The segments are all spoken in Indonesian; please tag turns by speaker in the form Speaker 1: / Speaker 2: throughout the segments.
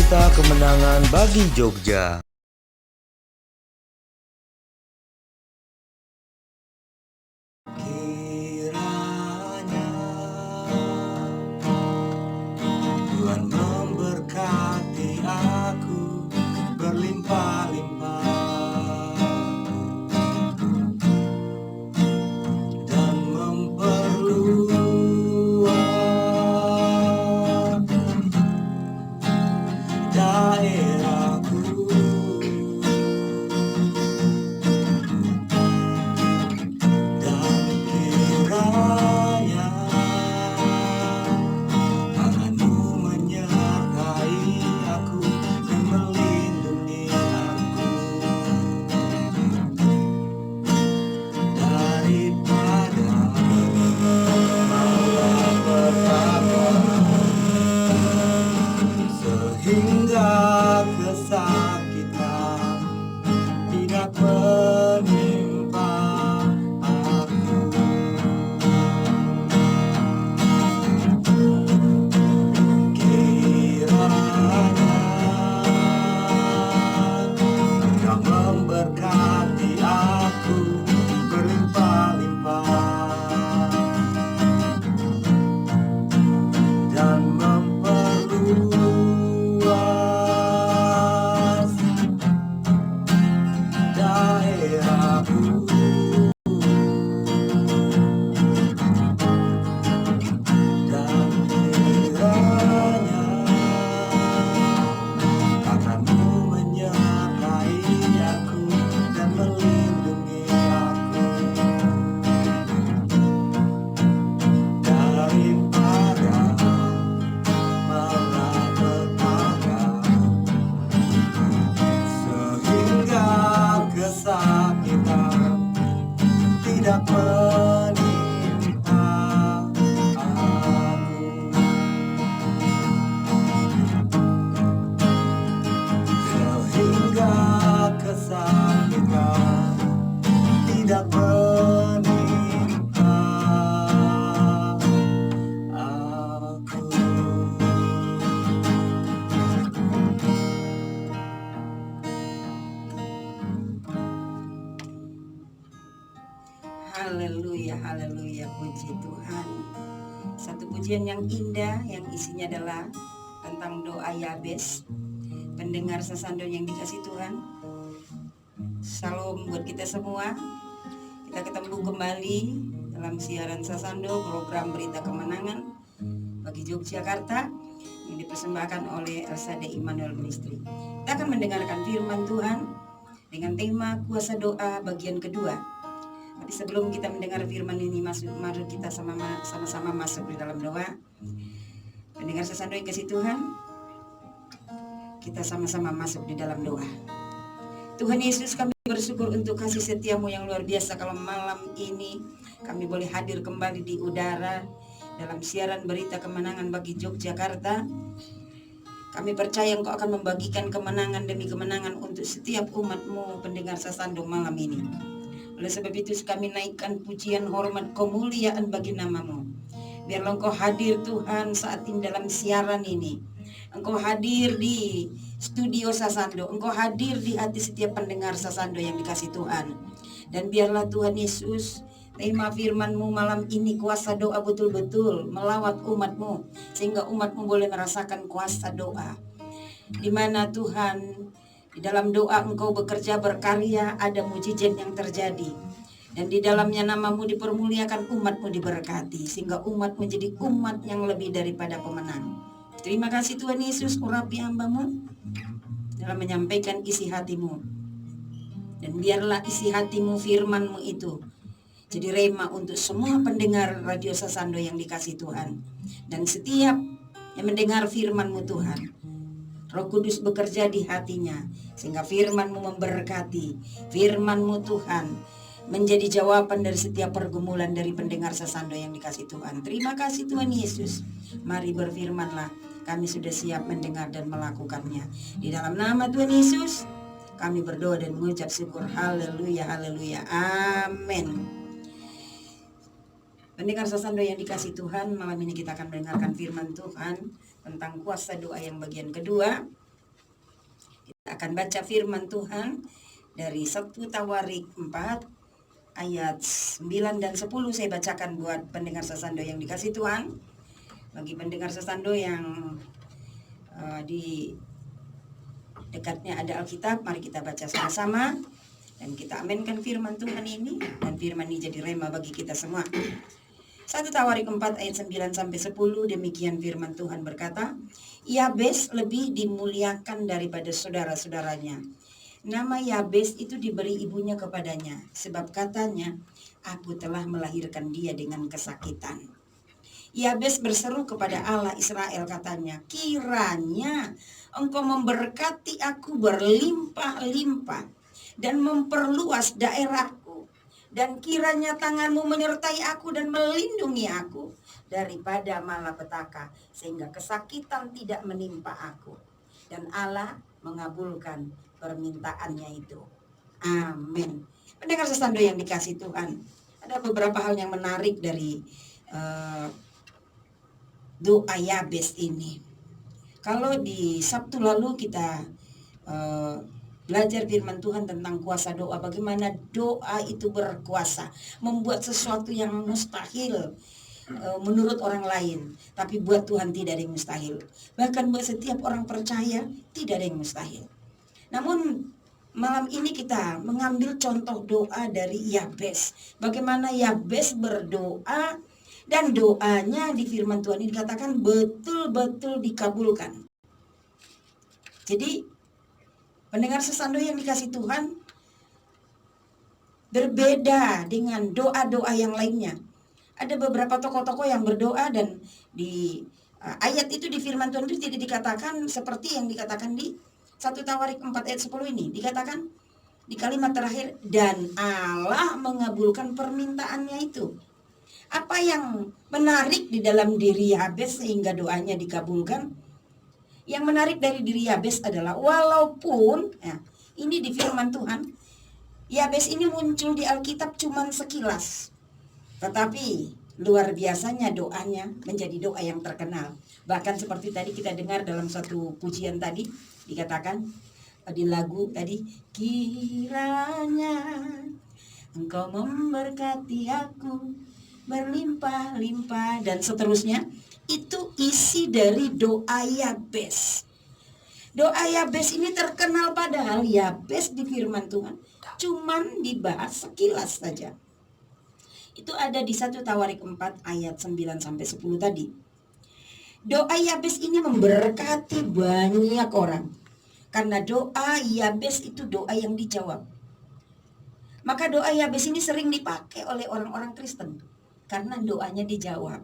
Speaker 1: berita kemenangan bagi Jogja.
Speaker 2: Kiranya Tuhan memberkati aku berlimpah-limpah dan memperluas daerahku, dan kiranya tanganmu menyertai aku dan melindungi aku daripada malapetaka, sehingga kesakitan tidak menimpa aku. Kiranya Engkau memberkati aku berlimpah-limpah dan memperluas daerahku, dan kiranya tanganmu menyertai aku dan melindungi aku daripada malapetaka, sehingga kesakitan tidak menimpa aku, sehingga kesakitan tidak menimpa aku.
Speaker 3: Haleluya, haleluya, puji Tuhan. Satu pujian yang indah yang isinya adalah tentang doa Yabes. Pendengar Sasando yang dikasih Tuhan, Shalom buat kita semua. Kita ketemu kembali dalam siaran Sasando, program Berita Kemenangan bagi Yogyakarta yang dipersembahkan oleh Elsa De Immanuel Ministry. Kita akan mendengarkan firman Tuhan dengan tema kuasa doa bagian kedua. Tapi sebelum kita mendengar firman ini, mari kita sama-sama masuk di dalam doa. Pendengar Sasando yang kasih Tuhan, kita sama-sama masuk di dalam doa. Tuhan Yesus, kami bersyukur untuk kasih setiamu yang luar biasa. Kalau malam ini kami boleh hadir kembali di udara dalam siaran Berita Kemenangan bagi Yogyakarta. Kami percaya Engkau akan membagikan kemenangan demi kemenangan untuk setiap umat-Mu pendengar Sasando malam ini. Oleh sebab itu kami naikkan pujian, hormat, kemuliaan bagi nama-Mu. Biarlah Engkau hadir Tuhan saat ini dalam siaran ini. Engkau hadir di studio Sasando. Engkau hadir di hati setiap pendengar Sasando yang dikasih Tuhan. Dan biarlah Tuhan Yesus, tema firman-Mu malam ini kuasa doa betul-betul melawat umat-Mu, sehingga umat-Mu boleh merasakan kuasa doa. Di mana Tuhan, di dalam doa Engkau bekerja berkarya, ada mujizat yang terjadi. Dan di dalamnya nama-Mu dipermuliakan, umat-Mu diberkati, sehingga umat menjadi umat yang lebih daripada pemenang. Terima kasih Tuhan Yesus, urapi hamba-Mu dalam menyampaikan isi hati-Mu. Dan biarlah isi hati-Mu, firman-Mu itu jadi rema untuk semua pendengar Radio Sasando yang dikasih Tuhan. Dan setiap yang mendengar firman-Mu Tuhan, Roh Kudus bekerja di hatinya, sehingga firman-Mu memberkati. Firman-Mu Tuhan menjadi jawaban dari setiap pergumulan dari pendengar Sasando yang dikasih Tuhan. Terima kasih Tuhan Yesus. Mari berfirmanlah, kami sudah siap mendengar dan melakukannya. Di dalam nama Tuhan Yesus kami berdoa dan mengucap syukur. Haleluya, haleluya, amin. Pendengar Sasando yang dikasih Tuhan, malam ini kita akan mendengarkan firman Tuhan tentang kuasa doa yang bagian kedua. Kita akan baca firman Tuhan dari 1 Tawarik 4 ayat 9 dan 10. Saya bacakan buat pendengar Sasando yang dikasih Tuhan. Bagi pendengar Sasando yang di dekatnya ada Alkitab, mari kita baca sama-sama dan kita aminkan firman Tuhan ini, dan firman ini jadi rema bagi kita semua. 1 Tawarik 4 ayat 9 sampai 10, demikian firman Tuhan berkata, Yabes lebih dimuliakan daripada saudara-saudaranya. Nama Yabes itu diberi ibunya kepadanya, sebab katanya, aku telah melahirkan dia dengan kesakitan. Yabes berseru kepada Allah Israel, katanya, kiranya engkau memberkati aku berlimpah-limpah dan memperluas daerahku, dan kiranya tanganmu menyertai aku dan melindungi aku daripada malapetaka, sehingga kesakitan tidak menimpa aku. Dan Allah mengabulkan permintaannya itu. Amin. Pendengar Sasando yang dikasih Tuhan, ada beberapa hal yang menarik dari doa Yabes ini. Kalau di Sabtu lalu kita belajar firman Tuhan tentang kuasa doa, bagaimana doa itu berkuasa, membuat sesuatu yang mustahil menurut orang lain, tapi buat Tuhan tidak ada yang mustahil. Bahkan buat setiap orang percaya tidak ada yang mustahil. Namun malam ini kita mengambil contoh doa dari Yabes. Bagaimana Yabes berdoa, dan doanya di firman Tuhan ini dikatakan betul-betul dikabulkan. Jadi pendengar Sasando yang dikasih Tuhan, berbeda dengan doa-doa yang lainnya. Ada beberapa tokoh-tokoh yang berdoa, dan di ayat itu di firman Tuhan itu tidak dikatakan seperti yang dikatakan di 1 Tawarik 4 ayat 10 ini. Dikatakan di kalimat terakhir, dan Allah mengabulkan permintaannya itu. Apa yang menarik di dalam diri Yabes sehingga doanya dikabulkan? Yang menarik dari diri Yabes adalah walaupun ini di firman Tuhan, Yabes ini muncul di Alkitab cuman sekilas, tetapi luar biasanya doanya menjadi doa yang terkenal. Bahkan seperti tadi kita dengar dalam satu pujian tadi, dikatakan di lagu tadi, kiranya engkau memberkati aku berlimpah-limpah, dan seterusnya. Itu isi dari doa Yabes. Doa Yabes ini terkenal, padahal Yabes di firman Tuhan cuman dibahas sekilas saja. Itu ada di 1 Tawarik 4 ayat 9 sampai 10 tadi. Doa Yabes ini memberkati banyak orang, karena doa Yabes itu doa yang dijawab. Maka doa Yabes ini sering dipakai oleh orang-orang Kristen karena doanya dijawab.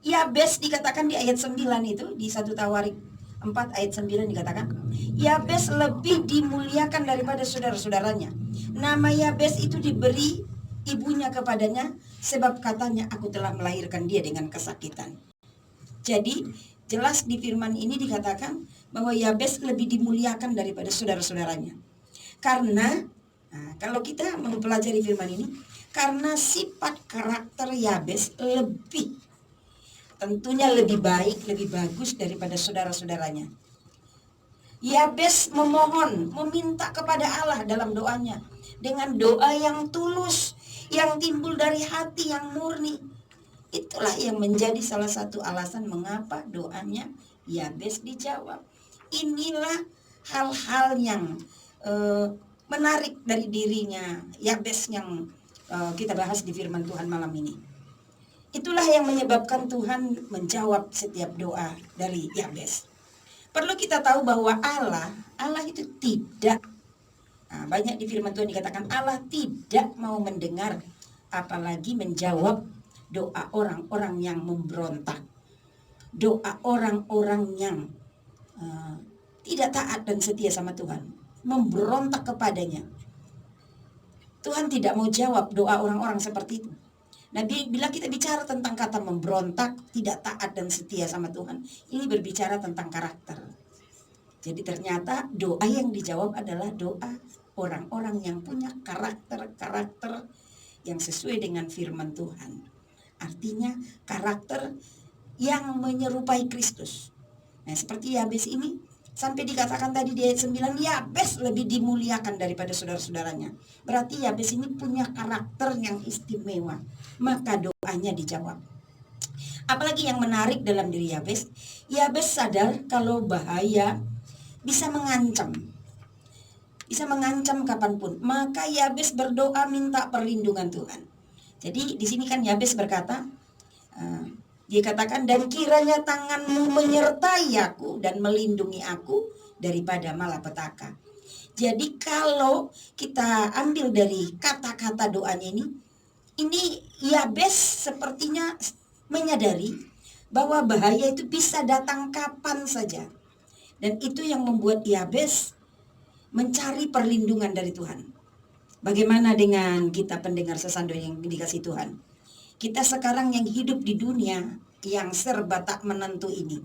Speaker 3: Yabes dikatakan di ayat 9 itu, di 1 Tawarik 4 ayat 9 dikatakan, Yabes lebih dimuliakan daripada saudara-saudaranya. Nama Yabes itu diberi ibunya kepadanya, sebab katanya, aku telah melahirkan dia dengan kesakitan. Jadi jelas di firman ini dikatakan bahwa Yabes lebih dimuliakan daripada saudara-saudaranya. Karena kalau kita mempelajari firman ini, karena sifat karakter Yabes tentunya lebih baik, lebih bagus daripada saudara-saudaranya. Yabes memohon, meminta kepada Allah dalam doanya dengan doa yang tulus, yang timbul dari hati yang murni. Itulah yang menjadi salah satu alasan mengapa doanya Yabes dijawab. Inilah hal-hal yang menarik dari dirinya Yabes yang kita bahas di firman Tuhan malam ini. Itulah yang menyebabkan Tuhan menjawab setiap doa dari Yabes. Perlu kita tahu bahwa Allah itu tidak, banyak di firman Tuhan dikatakan Allah tidak mau mendengar, apalagi menjawab doa orang-orang yang memberontak, doa orang-orang yang tidak taat dan setia sama Tuhan, memberontak kepadanya. Tuhan tidak mau jawab doa orang-orang seperti itu. Nah, bila kita bicara tentang kata memberontak, tidak taat dan setia sama Tuhan, ini berbicara tentang karakter. Jadi ternyata doa yang dijawab adalah doa orang-orang yang punya karakter-karakter yang sesuai dengan firman Tuhan. Artinya karakter yang menyerupai Kristus. Nah, seperti Yabes ini, Sampai dikatakan tadi di ayat 9, Yabes lebih dimuliakan daripada saudara-saudaranya. Berarti Yabes ini punya karakter yang istimewa. Maka doanya dijawab. Apalagi yang menarik dalam diri Yabes, Yabes sadar kalau bahaya bisa mengancam. Bisa mengancam kapanpun. Maka Yabes berdoa minta perlindungan Tuhan. Jadi di sini kan Yabes berkata, dia katakan, dan kiranya tanganmu menyertai aku dan melindungi aku daripada malapetaka. Jadi kalau kita ambil dari kata-kata doanya ini Yabes sepertinya menyadari bahwa bahaya itu bisa datang kapan saja. Dan itu yang membuat Yabes mencari perlindungan dari Tuhan. Bagaimana dengan kita pendengar Sesando yang dikasih Tuhan? Kita sekarang yang hidup di dunia yang serba tak menentu ini.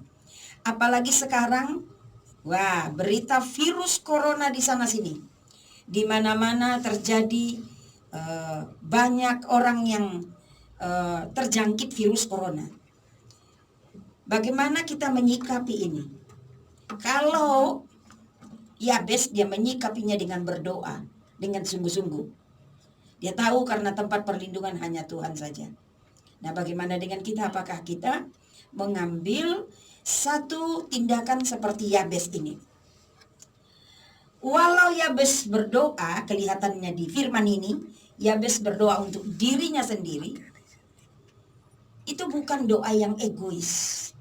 Speaker 3: Apalagi sekarang, berita virus corona di sana sini. Di mana-mana terjadi banyak orang yang terjangkit virus corona. Bagaimana kita menyikapi ini? Kalau Yabes dia menyikapinya dengan berdoa, dengan sungguh-sungguh. Dia tahu karena tempat perlindungan hanya Tuhan saja. Nah, bagaimana dengan kita? Apakah kita mengambil satu tindakan seperti Yabes ini? Walau Yabes berdoa, kelihatannya di firman ini, Yabes berdoa untuk dirinya sendiri. Itu bukan doa yang egois.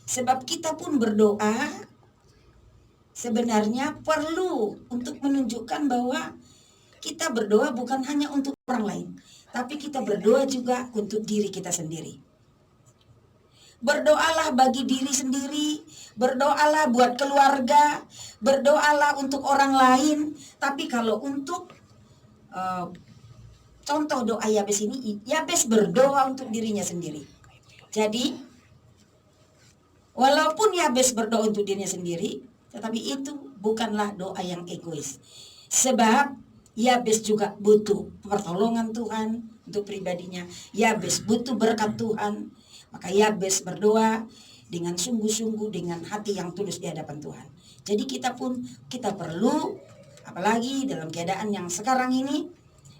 Speaker 3: Sebab kita pun berdoa sebenarnya perlu untuk menunjukkan bahwa kita berdoa bukan hanya untuk orang lain, tapi kita berdoa juga untuk diri kita sendiri. Berdoalah bagi diri sendiri, berdoalah buat keluarga, berdoalah untuk orang lain. Tapi kalau untuk contoh doa Yabes ini, Yabes berdoa untuk dirinya sendiri. Jadi, walaupun Yabes berdoa untuk dirinya sendiri, tetapi itu bukanlah doa yang egois. Sebab Yabes juga butuh pertolongan Tuhan untuk pribadinya. Yabes butuh berkat Tuhan. Maka Yabes berdoa dengan sungguh-sungguh, dengan hati yang tulus di hadapan Tuhan. Jadi kita perlu, apalagi dalam keadaan yang sekarang ini,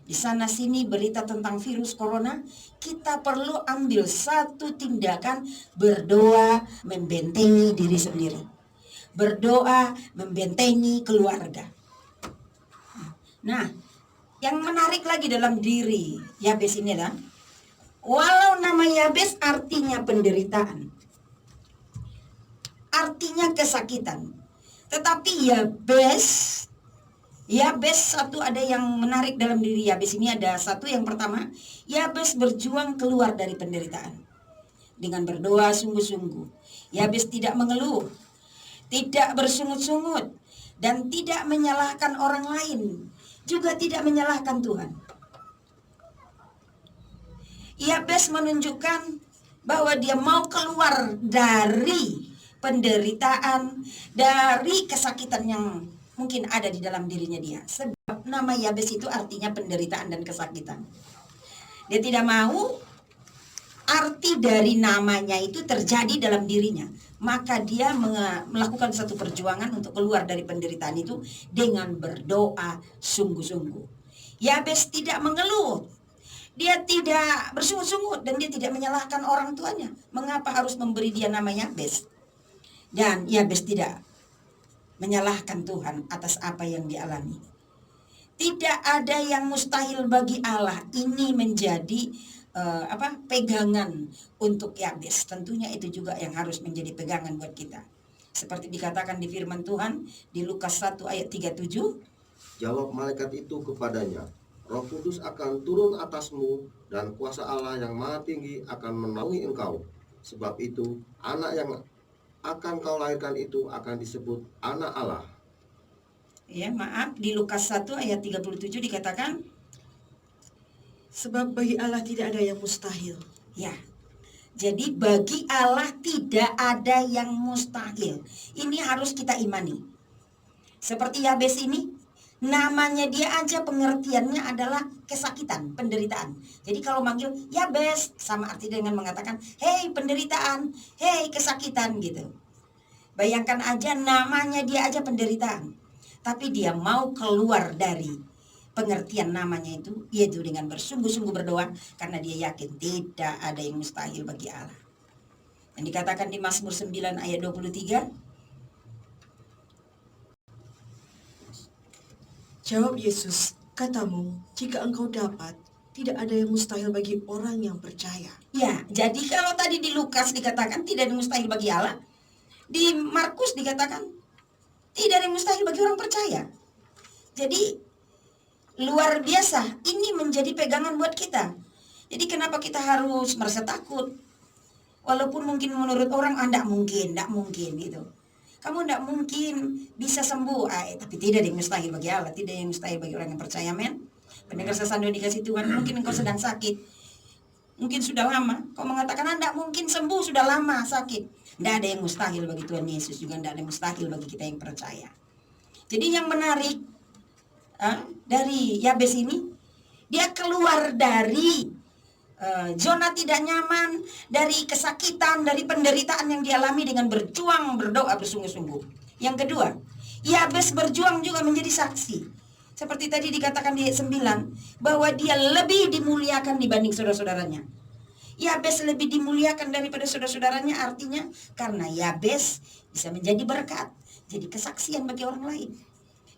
Speaker 3: di sana sini berita tentang virus corona, kita perlu ambil satu tindakan berdoa membentengi diri sendiri. Berdoa membentengi keluarga. Nah, yang menarik lagi dalam diri Yabes ini adalah, walau nama Yabes artinya penderitaan, artinya kesakitan, tetapi Yabes satu ada yang menarik dalam diri Yabes ini, ada satu yang pertama, Yabes berjuang keluar dari penderitaan dengan berdoa sungguh-sungguh. Yabes tidak mengeluh, tidak bersungut-sungut, dan tidak menyalahkan orang lain, juga tidak menyalahkan Tuhan. Yabes menunjukkan bahwa dia mau keluar dari penderitaan, dari kesakitan yang mungkin ada di dalam dirinya dia. Sebab nama Yabes itu artinya penderitaan dan kesakitan. Dia tidak mau arti dari namanya itu terjadi dalam dirinya. Maka dia melakukan satu perjuangan untuk keluar dari penderitaan itu dengan berdoa sungguh-sungguh. Yabes tidak mengeluh, dia tidak bersungut-sungut, dan dia tidak menyalahkan orang tuanya. Mengapa harus memberi dia nama Yabes? Dan Yabes tidak menyalahkan Tuhan atas apa yang dialami. Tidak ada yang mustahil bagi Allah. Ini menjadi pegangan untuk Yabes. Tentunya itu juga yang harus menjadi pegangan buat kita. Seperti dikatakan di firman Tuhan di Lukas 1 ayat 37.
Speaker 4: Jawab malaikat itu kepadanya, Roh Kudus akan turun atasmu dan kuasa Allah yang Maha Tinggi akan menaungi engkau. Sebab itu anak yang akan kau lahirkan itu akan disebut anak Allah.
Speaker 3: Ya, maaf, di Lukas 1 ayat 37 dikatakan, sebab bagi Allah tidak ada yang mustahil. Ya, jadi bagi Allah tidak ada yang mustahil. Ini harus kita imani. Seperti Yabes ini, namanya dia aja pengertiannya adalah kesakitan, penderitaan. Jadi kalau manggil Yabes, sama arti dengan mengatakan, hei penderitaan, hei kesakitan gitu. Bayangkan aja, namanya dia aja penderitaan, tapi dia mau keluar dari pengertian namanya itu, yaitu dengan bersungguh-sungguh berdoa, karena dia yakin tidak ada yang mustahil bagi Allah. Yang dikatakan di Mazmur 9 ayat 23,
Speaker 5: Jawab Yesus, katamu, jika engkau dapat, tidak ada yang mustahil bagi orang yang percaya.
Speaker 3: ya, jadi kalau tadi di Lukas dikatakan tidak ada yang mustahil bagi Allah, di Markus dikatakan tidak ada yang mustahil bagi orang percaya. Jadi luar biasa, ini menjadi pegangan buat kita. Jadi kenapa kita harus merasa takut? Walaupun mungkin menurut orang, enggak mungkin gitu. Kamu enggak mungkin bisa sembuh, tapi tidak ada yang mustahil bagi Allah, tidak ada yang mustahil bagi orang yang percaya, men. Pendengar sesando dikasih Tuhan, mungkin engkau sedang sakit, mungkin sudah lama, kau mengatakan enggak mungkin sembuh, sudah lama sakit. Enggak ada yang mustahil bagi Tuhan Yesus, juga enggak ada yang mustahil bagi kita yang percaya. Jadi yang menarik dari Yabes ini, dia keluar dari zona tidak nyaman, dari kesakitan, dari penderitaan yang dialami dengan berjuang, berdoa bersungguh-sungguh. Yang kedua, Yabes berjuang juga menjadi saksi. Seperti tadi dikatakan di ayat 9, bahwa dia lebih dimuliakan dibanding saudara-saudaranya. Yabes lebih dimuliakan daripada saudara-saudaranya, artinya karena Yabes bisa menjadi berkat, jadi kesaksian bagi orang lain.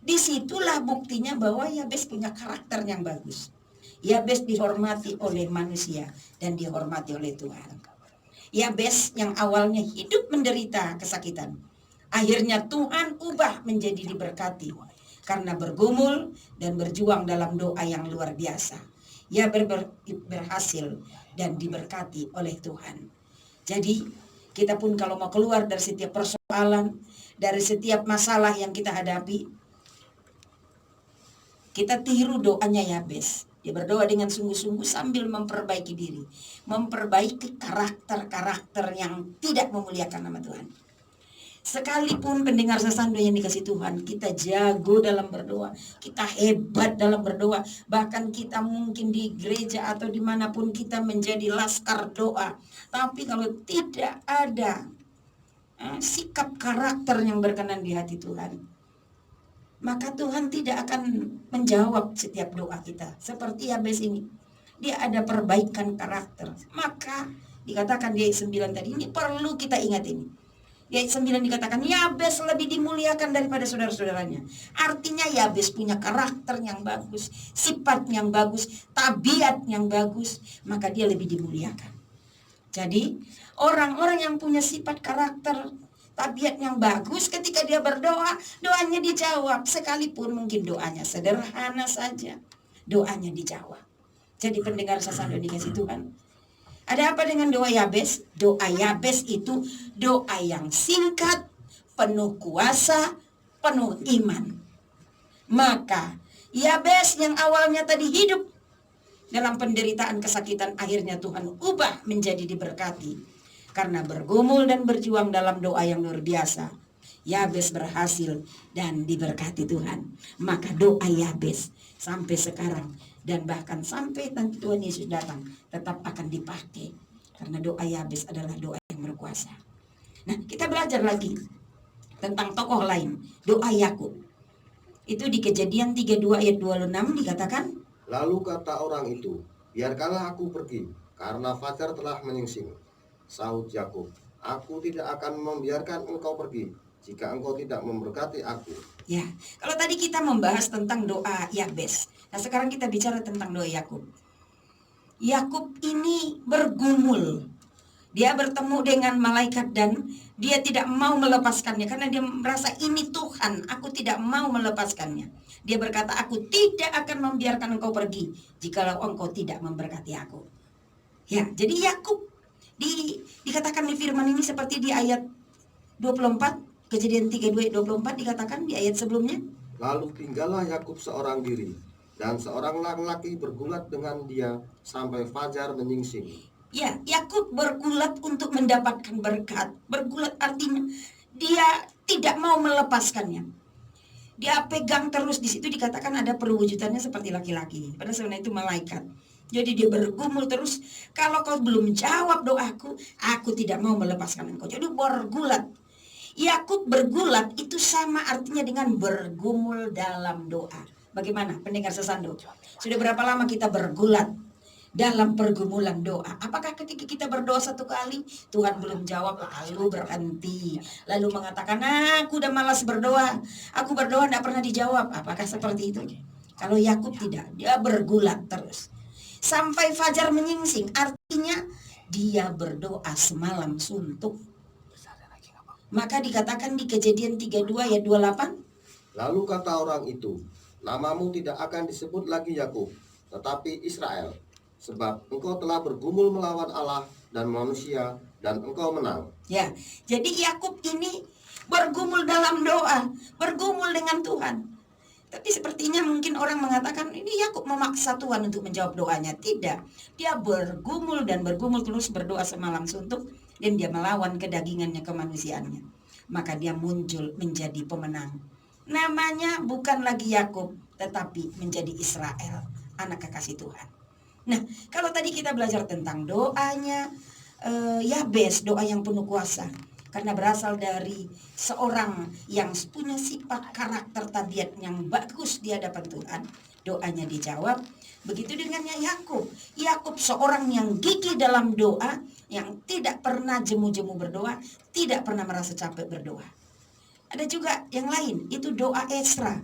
Speaker 3: Disitulah buktinya bahwa Yabes punya karakter yang bagus. Yabes dihormati oleh manusia dan dihormati oleh Tuhan. Yabes yang awalnya hidup menderita kesakitan, akhirnya Tuhan ubah menjadi diberkati karena bergumul dan berjuang dalam doa yang luar biasa. Yabes berhasil dan diberkati oleh Tuhan. Jadi kita pun kalau mau keluar dari setiap persoalan, dari setiap masalah yang kita hadapi, kita tiru doanya Yabes. Dia berdoa dengan sungguh-sungguh sambil memperbaiki diri, memperbaiki karakter-karakter yang tidak memuliakan nama Tuhan. Sekalipun pendengar sesando yang dikasih Tuhan, kita jago dalam berdoa, kita hebat dalam berdoa, bahkan kita mungkin di gereja atau dimanapun kita menjadi laskar doa. Tapi kalau tidak ada sikap karakter yang berkenan di hati Tuhan, maka Tuhan tidak akan menjawab setiap doa kita. Seperti Yabes ini, dia ada perbaikan karakter. Maka dikatakan di ayat 9 tadi, ini perlu kita ingat ini. Di ayat 9 dikatakan Yabes lebih dimuliakan daripada saudara-saudaranya. Artinya Yabes punya karakter yang bagus, sifat yang bagus, tabiat yang bagus, maka dia lebih dimuliakan. Jadi orang-orang yang punya sifat karakter, tabiat yang bagus, ketika dia berdoa, doanya dijawab. Sekalipun mungkin doanya sederhana saja, doanya dijawab. Jadi pendengar sesando dikasih Tuhan, ada apa dengan doa Yabes? Doa Yabes itu doa yang singkat, penuh kuasa, penuh iman. Maka Yabes yang awalnya tadi hidup dalam penderitaan kesakitan, akhirnya Tuhan ubah menjadi diberkati. Karena bergumul dan berjuang dalam doa yang luar biasa, Yabes berhasil dan diberkati Tuhan. Maka doa Yabes sampai sekarang dan bahkan sampai nanti Tuhan Yesus datang tetap akan dipakai. Karena doa Yabes adalah doa yang berkuasa. Nah, kita belajar lagi tentang tokoh lain, doa Yakub. Itu di Kejadian 32 ayat 26 dikatakan,
Speaker 4: Lalu kata orang itu, biarkanlah aku pergi, karena fajar telah menyingsing. Sahut Yakub, aku tidak akan membiarkan engkau pergi jika engkau tidak memberkati aku.
Speaker 3: Ya, kalau tadi kita membahas tentang doa Yabes, nah sekarang kita bicara tentang doa Yakub. Yakub ini bergumul. Dia bertemu dengan malaikat dan dia tidak mau melepaskannya karena dia merasa ini Tuhan, aku tidak mau melepaskannya. Dia berkata, aku tidak akan membiarkan engkau pergi jikalau engkau tidak memberkati aku. Ya, jadi Yakub dikatakan di firman ini seperti di ayat 24, Kejadian 32 ayat 24 dikatakan di ayat sebelumnya.
Speaker 4: Lalu tinggallah Yakub seorang diri, dan seorang laki-laki bergulat dengan dia sampai fajar menyingsing.
Speaker 3: Ya, Yakub bergulat untuk mendapatkan berkat. Bergulat artinya dia tidak mau melepaskannya. Dia pegang terus, di situ dikatakan ada perwujudannya seperti laki-laki. Pada sebenarnya itu malaikat. Jadi dia bergumul terus, kalau kau belum jawab doaku, aku tidak mau melepaskan engkau. Jadi bergulat. Yakub bergulat itu sama artinya dengan bergumul dalam doa. Bagaimana pendengar sesando? Sudah berapa lama kita bergulat dalam pergumulan doa? Apakah ketika kita berdoa satu kali Tuhan belum jawab lalu berhenti, lalu mengatakan aku udah malas berdoa, aku berdoa tidak pernah dijawab? Apakah seperti itu? Kalau Yakub tidak, dia bergulat terus sampai fajar menyingsing, artinya dia berdoa semalam suntuk. Maka dikatakan di Kejadian 32 ayat 28,
Speaker 4: Lalu kata orang itu, namamu tidak akan disebut lagi Yakub, tetapi Israel, sebab engkau telah bergumul melawan Allah dan manusia, dan engkau menang.
Speaker 3: ya. Jadi Yakub ini bergumul dalam doa, bergumul dengan Tuhan. Tapi sepertinya mungkin orang mengatakan ini Yakub memaksa Tuhan untuk menjawab doanya. Tidak, dia bergumul dan bergumul terus berdoa semalam suntuk, dan dia melawan kedagingannya, kemanusiaannya. Maka dia muncul menjadi pemenang. Namanya bukan lagi Yakub, tetapi menjadi Israel, anak kekasih Tuhan. Nah, kalau tadi kita belajar tentang doanya Yabes, doa yang penuh kuasa, karena berasal dari seorang yang punya sifat karakter tabiat yang bagus di hadapan Tuhan, doanya dijawab. Begitu dengannya Yakub. Yakub seorang yang gigih dalam doa, yang tidak pernah jemu-jemu berdoa, tidak pernah merasa capek berdoa. Ada juga yang lain, itu doa Esra.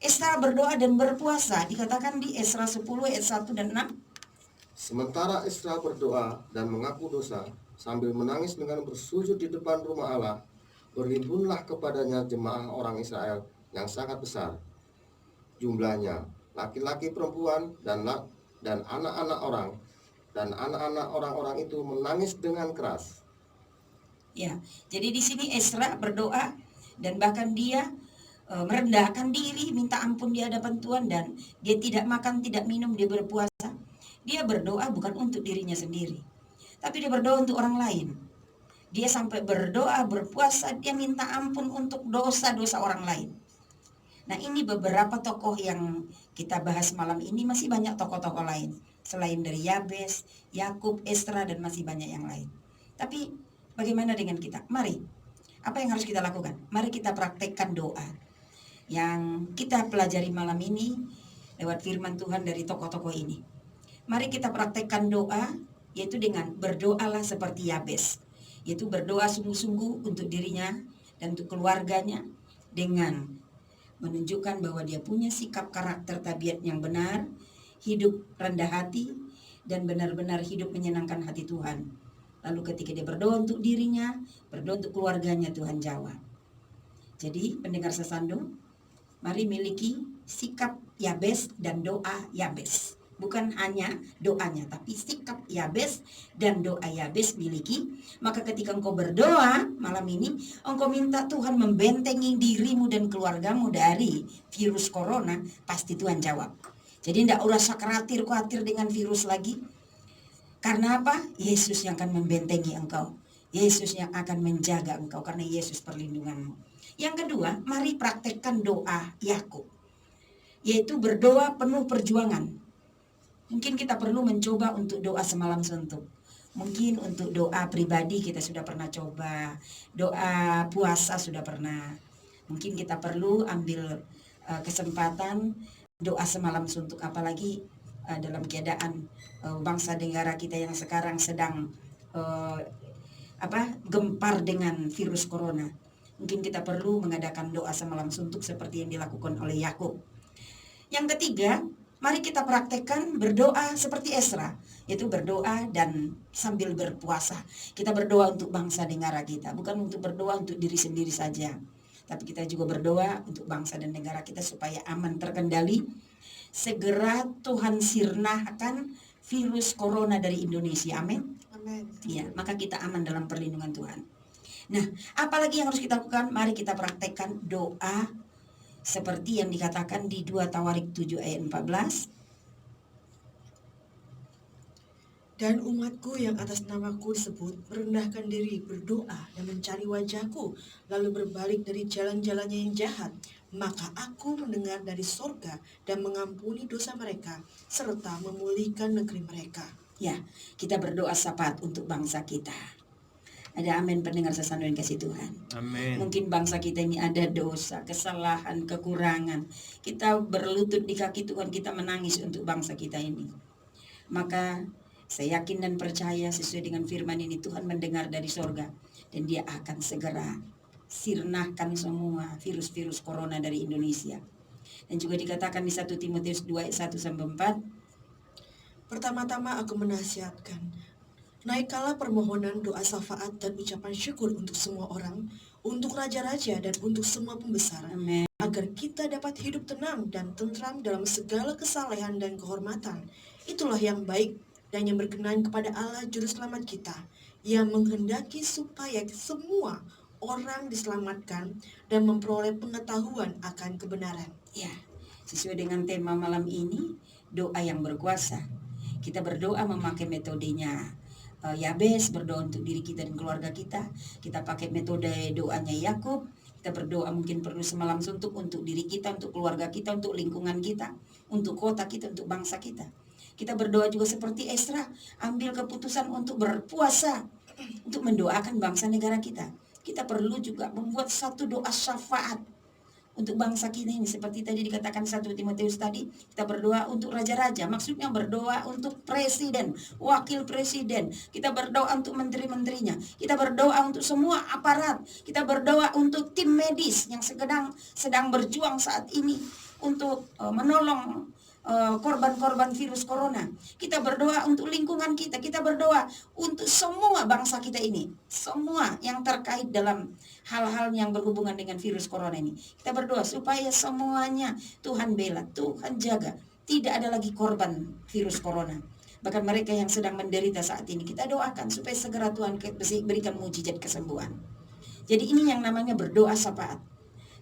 Speaker 3: Esra berdoa dan berpuasa, dikatakan di Esra 10 ayat 1 dan 6.
Speaker 4: Sementara Esra berdoa dan mengaku dosa, sambil menangis dengan bersujud di depan rumah Allah, berhimpunlah kepadanya jemaah orang Israel yang sangat besar jumlahnya, laki-laki, perempuan, dan anak-anak orang. Dan anak-anak orang-orang itu menangis dengan keras.
Speaker 3: Ya, jadi di sini Esra berdoa dan bahkan dia merendahkan diri, minta ampun di hadapan Tuhan, dan dia tidak makan, tidak minum, dia berpuasa. Dia berdoa bukan untuk dirinya sendiri, tapi dia berdoa untuk orang lain. Dia sampai berdoa, berpuasa, dia minta ampun untuk dosa-dosa orang lain. Nah, ini beberapa tokoh yang kita bahas malam ini. Masih banyak tokoh-tokoh lain selain dari Yabes, Yakub, Esra, dan masih banyak yang lain. Tapi bagaimana dengan kita? Mari, apa yang harus kita lakukan? Mari kita praktekkan doa yang kita pelajari malam ini lewat firman Tuhan dari tokoh-tokoh ini. Mari kita praktekkan doa, yaitu dengan berdoalah seperti Yabes, yaitu berdoa sungguh-sungguh untuk dirinya dan untuk keluarganya, dengan menunjukkan bahwa dia punya sikap karakter tabiat yang benar, hidup rendah hati, dan benar-benar hidup menyenangkan hati Tuhan. Lalu ketika dia berdoa untuk dirinya, berdoa untuk keluarganya, Tuhan jawab. Jadi pendengar sesando, mari miliki sikap Yabes dan doa Yabes. Bukan hanya doanya, tapi sikap Yabes dan doa Yabes miliki. Maka ketika engkau berdoa malam ini, engkau minta Tuhan membentengi dirimu dan keluargamu dari virus corona, pasti Tuhan jawab. Jadi tidak usah khawatir dengan virus lagi. Karena apa? Yesus yang akan membentengi engkau. Yesus yang akan menjaga engkau, karena Yesus perlindunganmu. Yang kedua, mari praktekkan doa Yakub, yaitu berdoa penuh perjuangan. Mungkin kita perlu mencoba untuk doa semalam suntuk. Mungkin untuk doa pribadi kita sudah pernah coba. Doa puasa sudah pernah. Mungkin kita perlu ambil kesempatan doa semalam suntuk, apalagi dalam keadaan bangsa negara kita yang sekarang sedang gempar dengan virus corona. Mungkin kita perlu mengadakan doa semalam suntuk seperti yang dilakukan oleh Yakub. Yang ketiga, mari kita praktekkan berdoa seperti Esra, yaitu berdoa dan sambil berpuasa. Kita berdoa untuk bangsa negara kita, bukan untuk berdoa untuk diri sendiri saja, tapi kita juga berdoa untuk bangsa dan negara kita supaya aman, terkendali. Segera Tuhan sirnahkan virus corona dari Indonesia. Amin.
Speaker 5: Amin.
Speaker 3: Ya, maka kita aman dalam perlindungan Tuhan. Nah, apalagi yang harus kita lakukan? Mari kita praktekkan doa seperti yang dikatakan di 2 Tawarik 7 ayat 14.
Speaker 5: Dan umatku yang atas namaku disebut merendahkan diri, berdoa dan mencari wajahku, lalu berbalik dari jalan-jalannya yang jahat, maka aku mendengar dari sorga dan mengampuni dosa mereka, serta memulihkan negeri mereka.
Speaker 3: Ya, kita berdoa sahabat untuk bangsa kita. Ada amin pendengar sesando yang kasih Tuhan.
Speaker 1: Amin.
Speaker 3: Mungkin bangsa kita ini ada dosa, kesalahan, kekurangan. Kita berlutut di kaki Tuhan, kita menangis untuk bangsa kita ini. Maka saya yakin dan percaya sesuai dengan firman ini, Tuhan mendengar dari sorga. Dan dia akan segera sirnahkan semua virus-virus corona dari Indonesia. Dan juga dikatakan di 1 Timotius 2 ayat 1-4.
Speaker 5: Pertama-tama aku menasihatkan, naikkanlah permohonan, doa syafaat dan ucapan syukur untuk semua orang, untuk raja-raja dan untuk semua pembesar,
Speaker 3: Amin.
Speaker 5: agar kita dapat hidup tenang dan tentram dalam segala kesalehan dan kehormatan. Itulah yang baik dan yang berkenan kepada Allah Juru Selamat kita, yang menghendaki supaya semua orang diselamatkan dan memperoleh pengetahuan akan kebenaran.
Speaker 3: Ya, sesuai dengan tema malam ini, doa yang berkuasa. Kita berdoa memakai metodenya Yabes, berdoa untuk diri kita dan keluarga kita. Kita pakai metode doanya Yakub. Kita berdoa mungkin perlu semalam suntuk untuk diri kita, untuk keluarga kita, untuk lingkungan kita, untuk kota kita, untuk bangsa kita. Kita berdoa juga seperti Esra, ambil keputusan untuk berpuasa, untuk mendoakan bangsa negara kita. Kita perlu juga membuat satu doa syafaat untuk bangsa kita ini, seperti tadi dikatakan 1 Timotius tadi, kita berdoa untuk raja-raja, maksudnya berdoa untuk presiden, wakil presiden, kita berdoa untuk menteri-menterinya, kita berdoa untuk semua aparat, kita berdoa untuk tim medis yang sedang berjuang saat ini untuk menolong korban-korban virus corona. Kita berdoa untuk lingkungan kita, kita berdoa untuk semua bangsa kita ini, semua yang terkait dalam hal-hal yang berhubungan dengan virus corona ini. Kita berdoa supaya semuanya Tuhan bela, Tuhan jaga, tidak ada lagi korban virus corona. Bahkan mereka yang sedang menderita saat ini, kita doakan supaya segera Tuhan berikan mujizat kesembuhan. Jadi ini yang namanya berdoa syafaat.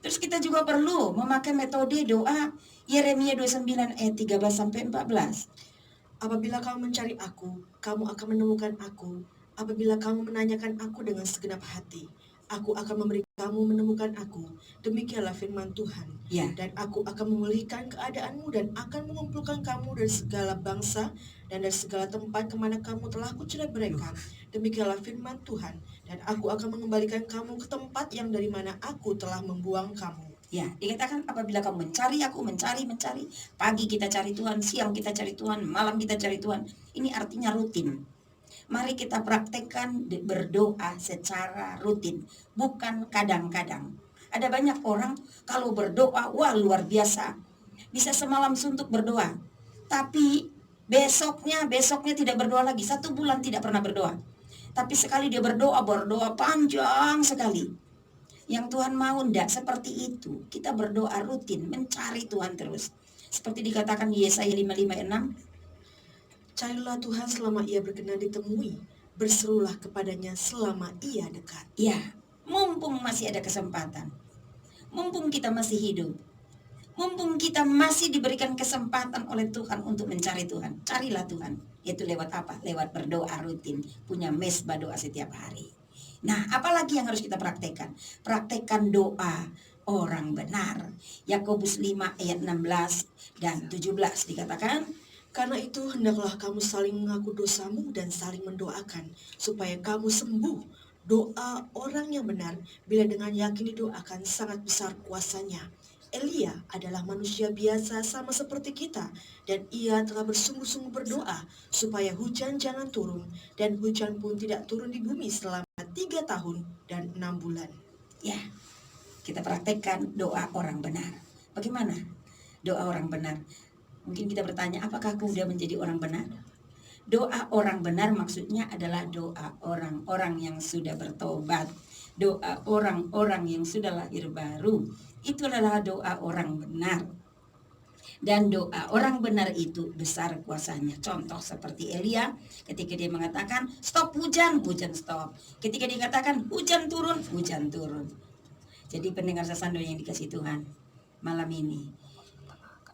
Speaker 3: Terus kita juga perlu memakai metode doa Yeremia 29 ayat 13-14.
Speaker 5: Apabila kamu mencari aku, kamu akan menemukan aku. Apabila kamu menanyakan aku dengan segenap hati, aku akan memberi kamu menemukan aku. Demikianlah firman Tuhan.
Speaker 3: Ya.
Speaker 5: Dan aku akan memulihkan keadaanmu dan akan mengumpulkan kamu dari segala bangsa dan dari segala tempat kemana kamu telah kucerai-beraikan. Demikianlah firman Tuhan. Dan aku akan mengembalikan kamu ke tempat yang dari mana aku telah membuang kamu.
Speaker 3: Ya, dikatakan apabila kamu mencari aku, mencari. Pagi kita cari Tuhan, siang kita cari Tuhan, malam kita cari Tuhan. Ini artinya rutin. Mari kita praktekkan berdoa secara rutin, bukan kadang-kadang. Ada banyak orang kalau berdoa, wah luar biasa. Bisa semalam suntuk berdoa. Tapi besoknya tidak berdoa lagi. 1 bulan tidak pernah berdoa. Tapi sekali dia berdoa panjang sekali. Yang Tuhan mau ndak seperti itu. Kita berdoa rutin, mencari Tuhan terus. Seperti dikatakan di Yesaya 55 ayat 6.
Speaker 5: Carilah Tuhan selama ia berkenan ditemui. Berserulah kepadanya selama ia dekat.
Speaker 3: Ya, mumpung masih ada kesempatan. Mumpung kita masih hidup. Mumpung kita masih diberikan kesempatan oleh Tuhan untuk mencari Tuhan. Carilah Tuhan. Itu lewat apa? Lewat berdoa rutin. Punya mesbah doa setiap hari. Nah, apalagi yang harus kita praktekkan? Praktekkan doa orang benar. Yakobus 5 ayat 16 dan 17 dikatakan,
Speaker 5: Karena itu hendaklah kamu saling mengaku dosamu dan saling mendoakan supaya kamu sembuh. Doa orang yang benar bila dengan yakin didoakan sangat besar kuasanya. Elia adalah manusia biasa sama seperti kita, dan ia telah bersungguh-sungguh berdoa supaya hujan jangan turun, dan hujan pun tidak turun di bumi selama 3 tahun dan 6 bulan.
Speaker 3: ya, kita praktekkan doa orang benar. Bagaimana doa orang benar? Mungkin kita bertanya, apakah aku sudah menjadi orang benar? Doa orang benar maksudnya adalah doa orang-orang yang sudah bertobat. Doa orang-orang yang sudah lahir baru. Itu adalah doa orang benar. Dan doa orang benar itu besar kuasanya. Contoh seperti Elia ketika dia mengatakan stop hujan, hujan stop. Ketika dikatakan hujan turun. Jadi pendengar sesando yang dikasih Tuhan, malam ini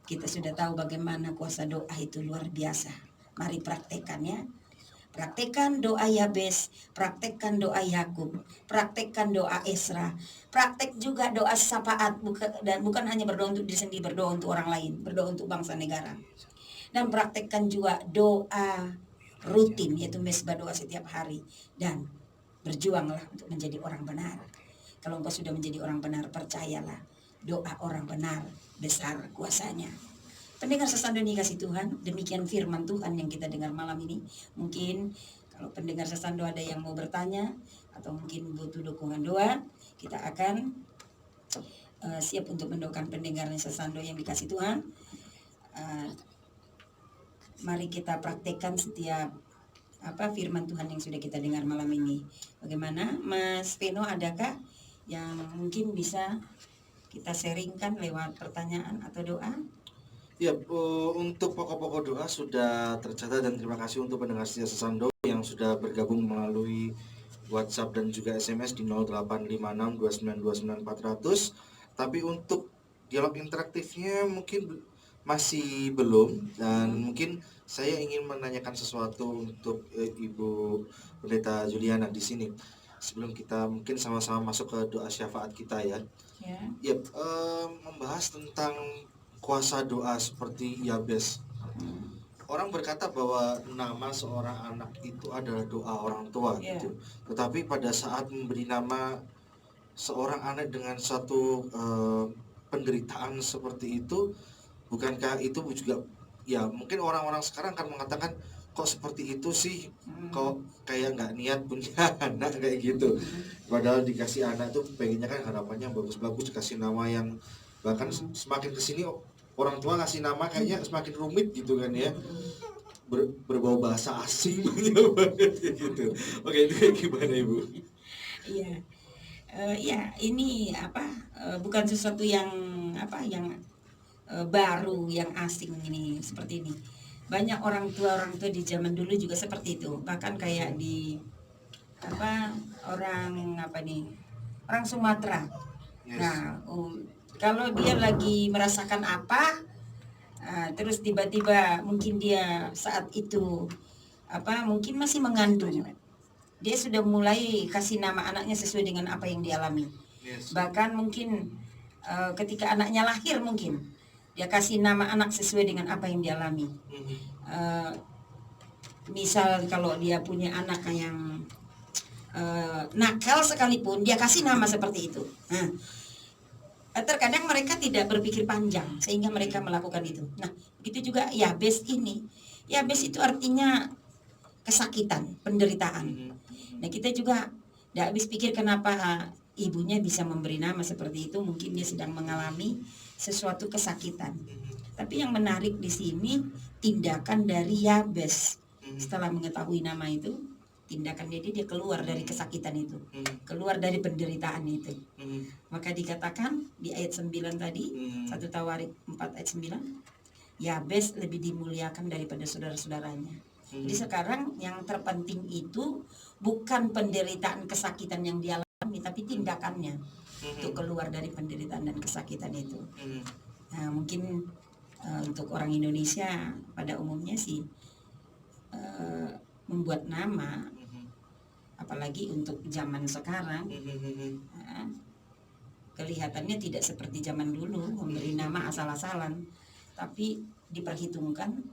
Speaker 3: kita sudah tahu bagaimana kuasa doa itu luar biasa. Mari praktekkan ya. Praktekkan doa Yabes, praktekkan doa Yakub, praktekkan doa Esra, praktek juga doa syafaat, dan bukan hanya berdoa untuk diri sendiri, berdoa untuk orang lain, berdoa untuk bangsa negara. Dan praktekkan juga doa rutin, yaitu mesbah doa setiap hari. Dan berjuanglah untuk menjadi orang benar. Kalau engkau sudah menjadi orang benar, percayalah, doa orang benar besar kuasanya. Pendengar sesando kasih Tuhan, demikian firman Tuhan yang kita dengar malam ini. Mungkin kalau pendengar sesando ada yang mau bertanya atau mungkin butuh dukungan doa, kita akan siap untuk mendoakan pendengar sesando yang dikasih Tuhan. Mari kita praktekkan setiap firman Tuhan yang sudah kita dengar malam ini. Bagaimana, Mas Veno, adakah yang mungkin bisa kita sharingkan lewat pertanyaan atau doa?
Speaker 6: Ya, untuk pokok-pokok doa sudah tercatat, dan terima kasih untuk pendengar setia Sesando yang sudah bergabung melalui WhatsApp dan juga SMS di 08562929 400. Tapi untuk dialog interaktifnya mungkin masih belum, dan mungkin saya ingin menanyakan sesuatu untuk Ibu Pendeta Juliana di sini. Sebelum kita mungkin sama-sama masuk ke doa syafaat kita ya. Ya, membahas tentang kuasa doa seperti Yabes. Orang berkata bahwa nama seorang anak itu adalah doa orang tua gitu. Tetapi pada saat memberi nama seorang anak dengan satu penderitaan seperti itu, bukankah itu juga, ya mungkin orang-orang sekarang akan mengatakan, kok seperti itu sih, kok kayak nggak niat punya anak kayak gitu. Padahal dikasih anak tuh pengennya kan harapannya bagus-bagus, dikasih nama yang bahkan semakin kesini orang tua ngasih nama kayaknya semakin rumit gitu kan ya, berbau bahasa asing banget gitu. Oke, itu gimana Ibu?
Speaker 3: Iya, ya ini bukan sesuatu yang baru, yang asing ini seperti ini. Banyak orang tua di zaman dulu juga seperti itu. Bahkan kayak di orang Sumatera.
Speaker 6: Yes.
Speaker 3: Nah, kalau dia lagi merasakan terus tiba-tiba mungkin dia saat itu mungkin masih mengandung, dia sudah mulai kasih nama anaknya sesuai dengan apa yang dialami.
Speaker 6: Yes.
Speaker 3: Bahkan mungkin ketika anaknya lahir mungkin dia kasih nama anak sesuai dengan apa yang dialami. Misal kalau dia punya anak yang nakal sekalipun, dia kasih nama seperti itu. Terkadang mereka tidak berpikir panjang sehingga mereka melakukan itu. Nah, begitu juga Yabes ini. Yabes itu artinya kesakitan, penderitaan. Nah, kita juga tidak habis pikir kenapa ibunya bisa memberi nama seperti itu. Mungkin dia sedang mengalami sesuatu kesakitan. Tapi yang menarik di sini tindakan dari Yabes. Setelah mengetahui nama itu, tindakan dia keluar dari kesakitan itu, keluar dari penderitaan itu. Maka dikatakan di ayat 9 tadi, 1 Tawarik 4 ayat 9, Yabes lebih dimuliakan daripada saudara-saudaranya. Jadi sekarang yang terpenting itu bukan penderitaan kesakitan yang dialami, tapi tindakannya untuk keluar dari penderitaan dan kesakitan itu. Nah, mungkin untuk orang Indonesia pada umumnya sih membuat nama, apalagi untuk zaman sekarang, kelihatannya tidak seperti zaman dulu memberi nama asal-asalan, tapi diperhitungkan.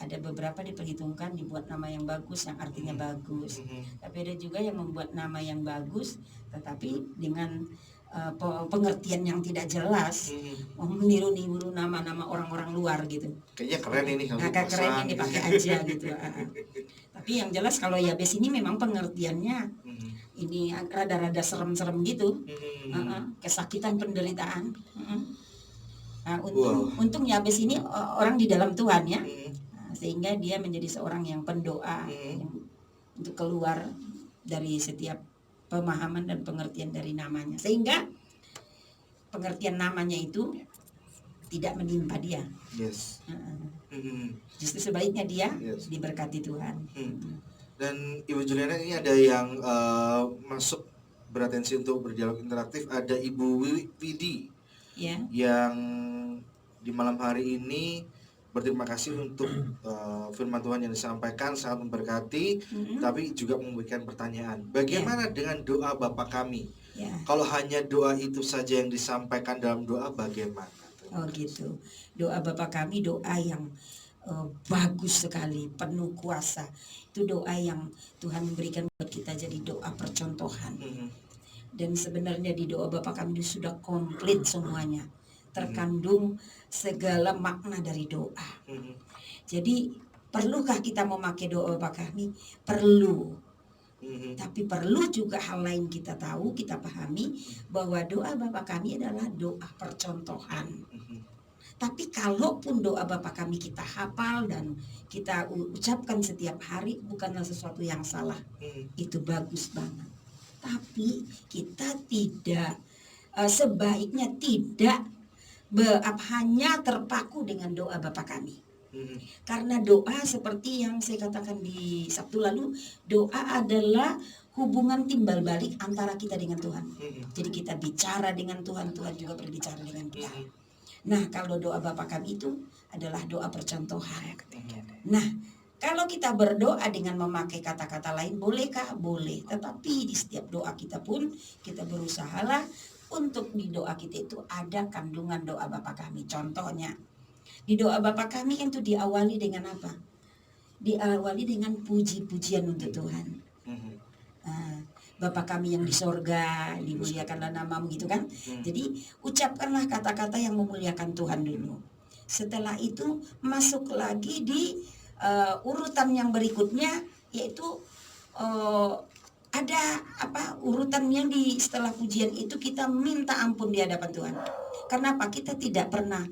Speaker 3: Ada beberapa diperhitungkan dibuat nama yang bagus, yang artinya bagus. Tapi ada juga yang membuat nama yang bagus tetapi dengan pengertian yang tidak jelas, meniru-niru nama-nama orang-orang luar gitu.
Speaker 6: Kayaknya keren ini kalau
Speaker 3: Agak keren ini dipakai aja gitu. Tapi yang jelas kalau Yabes ini memang pengertiannya ini rada-rada serem-serem gitu. Kesakitan, penderitaan. Nah, untung Yabes ini orang di dalam Tuhan ya. Sehingga dia menjadi seorang yang pendoa untuk keluar dari setiap pemahaman dan pengertian dari namanya, sehingga pengertian namanya itu tidak menimpa dia.
Speaker 6: Yes.
Speaker 3: Justru sebaliknya dia diberkati Tuhan.
Speaker 6: Dan Ibu Juliana, ini ada yang masuk beratensi untuk berdialog interaktif. Ada Ibu Widi yang di malam hari ini berterima kasih untuk firman Tuhan yang disampaikan, sangat memberkati, tapi juga memberikan pertanyaan. Bagaimana dengan doa Bapa kami? Kalau hanya doa itu saja yang disampaikan dalam doa, bagaimana?
Speaker 3: Oh gitu. Doa Bapa kami, doa yang bagus sekali, penuh kuasa. Itu doa yang Tuhan memberikan buat kita, jadi doa percontohan. Dan sebenarnya di doa Bapa Kami itu sudah komplit semuanya, terkandung segala makna dari doa. Jadi perlukah kita memakai doa Bapa Kami? Perlu. Tapi perlu juga hal lain kita tahu, kita pahami bahwa doa Bapa Kami adalah doa percontohan. Tapi kalaupun doa Bapa Kami kita hafal dan kita ucapkan setiap hari, bukanlah sesuatu yang salah. Itu bagus banget. Tapi kita tidak, sebaiknya tidak hanya terpaku dengan doa Bapa Kami. Karena doa seperti yang saya katakan di Sabtu lalu, doa adalah hubungan timbal balik antara kita dengan Tuhan. Jadi kita bicara dengan Tuhan, Tuhan juga berbicara dengan kita. Nah, kalau doa Bapa Kami itu adalah doa percontohan. Nah, kalau kita berdoa dengan memakai kata-kata lain, bolehkah? Boleh. Tetapi di setiap doa kita pun, kita berusahalah untuk di doa kita itu ada kandungan doa Bapa Kami. Contohnya, di doa Bapa Kami itu diawali dengan apa? Diawali dengan puji-pujian untuk Tuhan. Bapa Kami yang di sorga, dimuliakanlah namamu, gitu kan. Jadi ucapkanlah kata-kata yang memuliakan Tuhan dulu. Setelah itu masuk lagi di urutan yang berikutnya, yaitu ada urutan yang setelah pujian itu kita minta ampun di hadapan Tuhan. Karena apa? Kita tidak pernah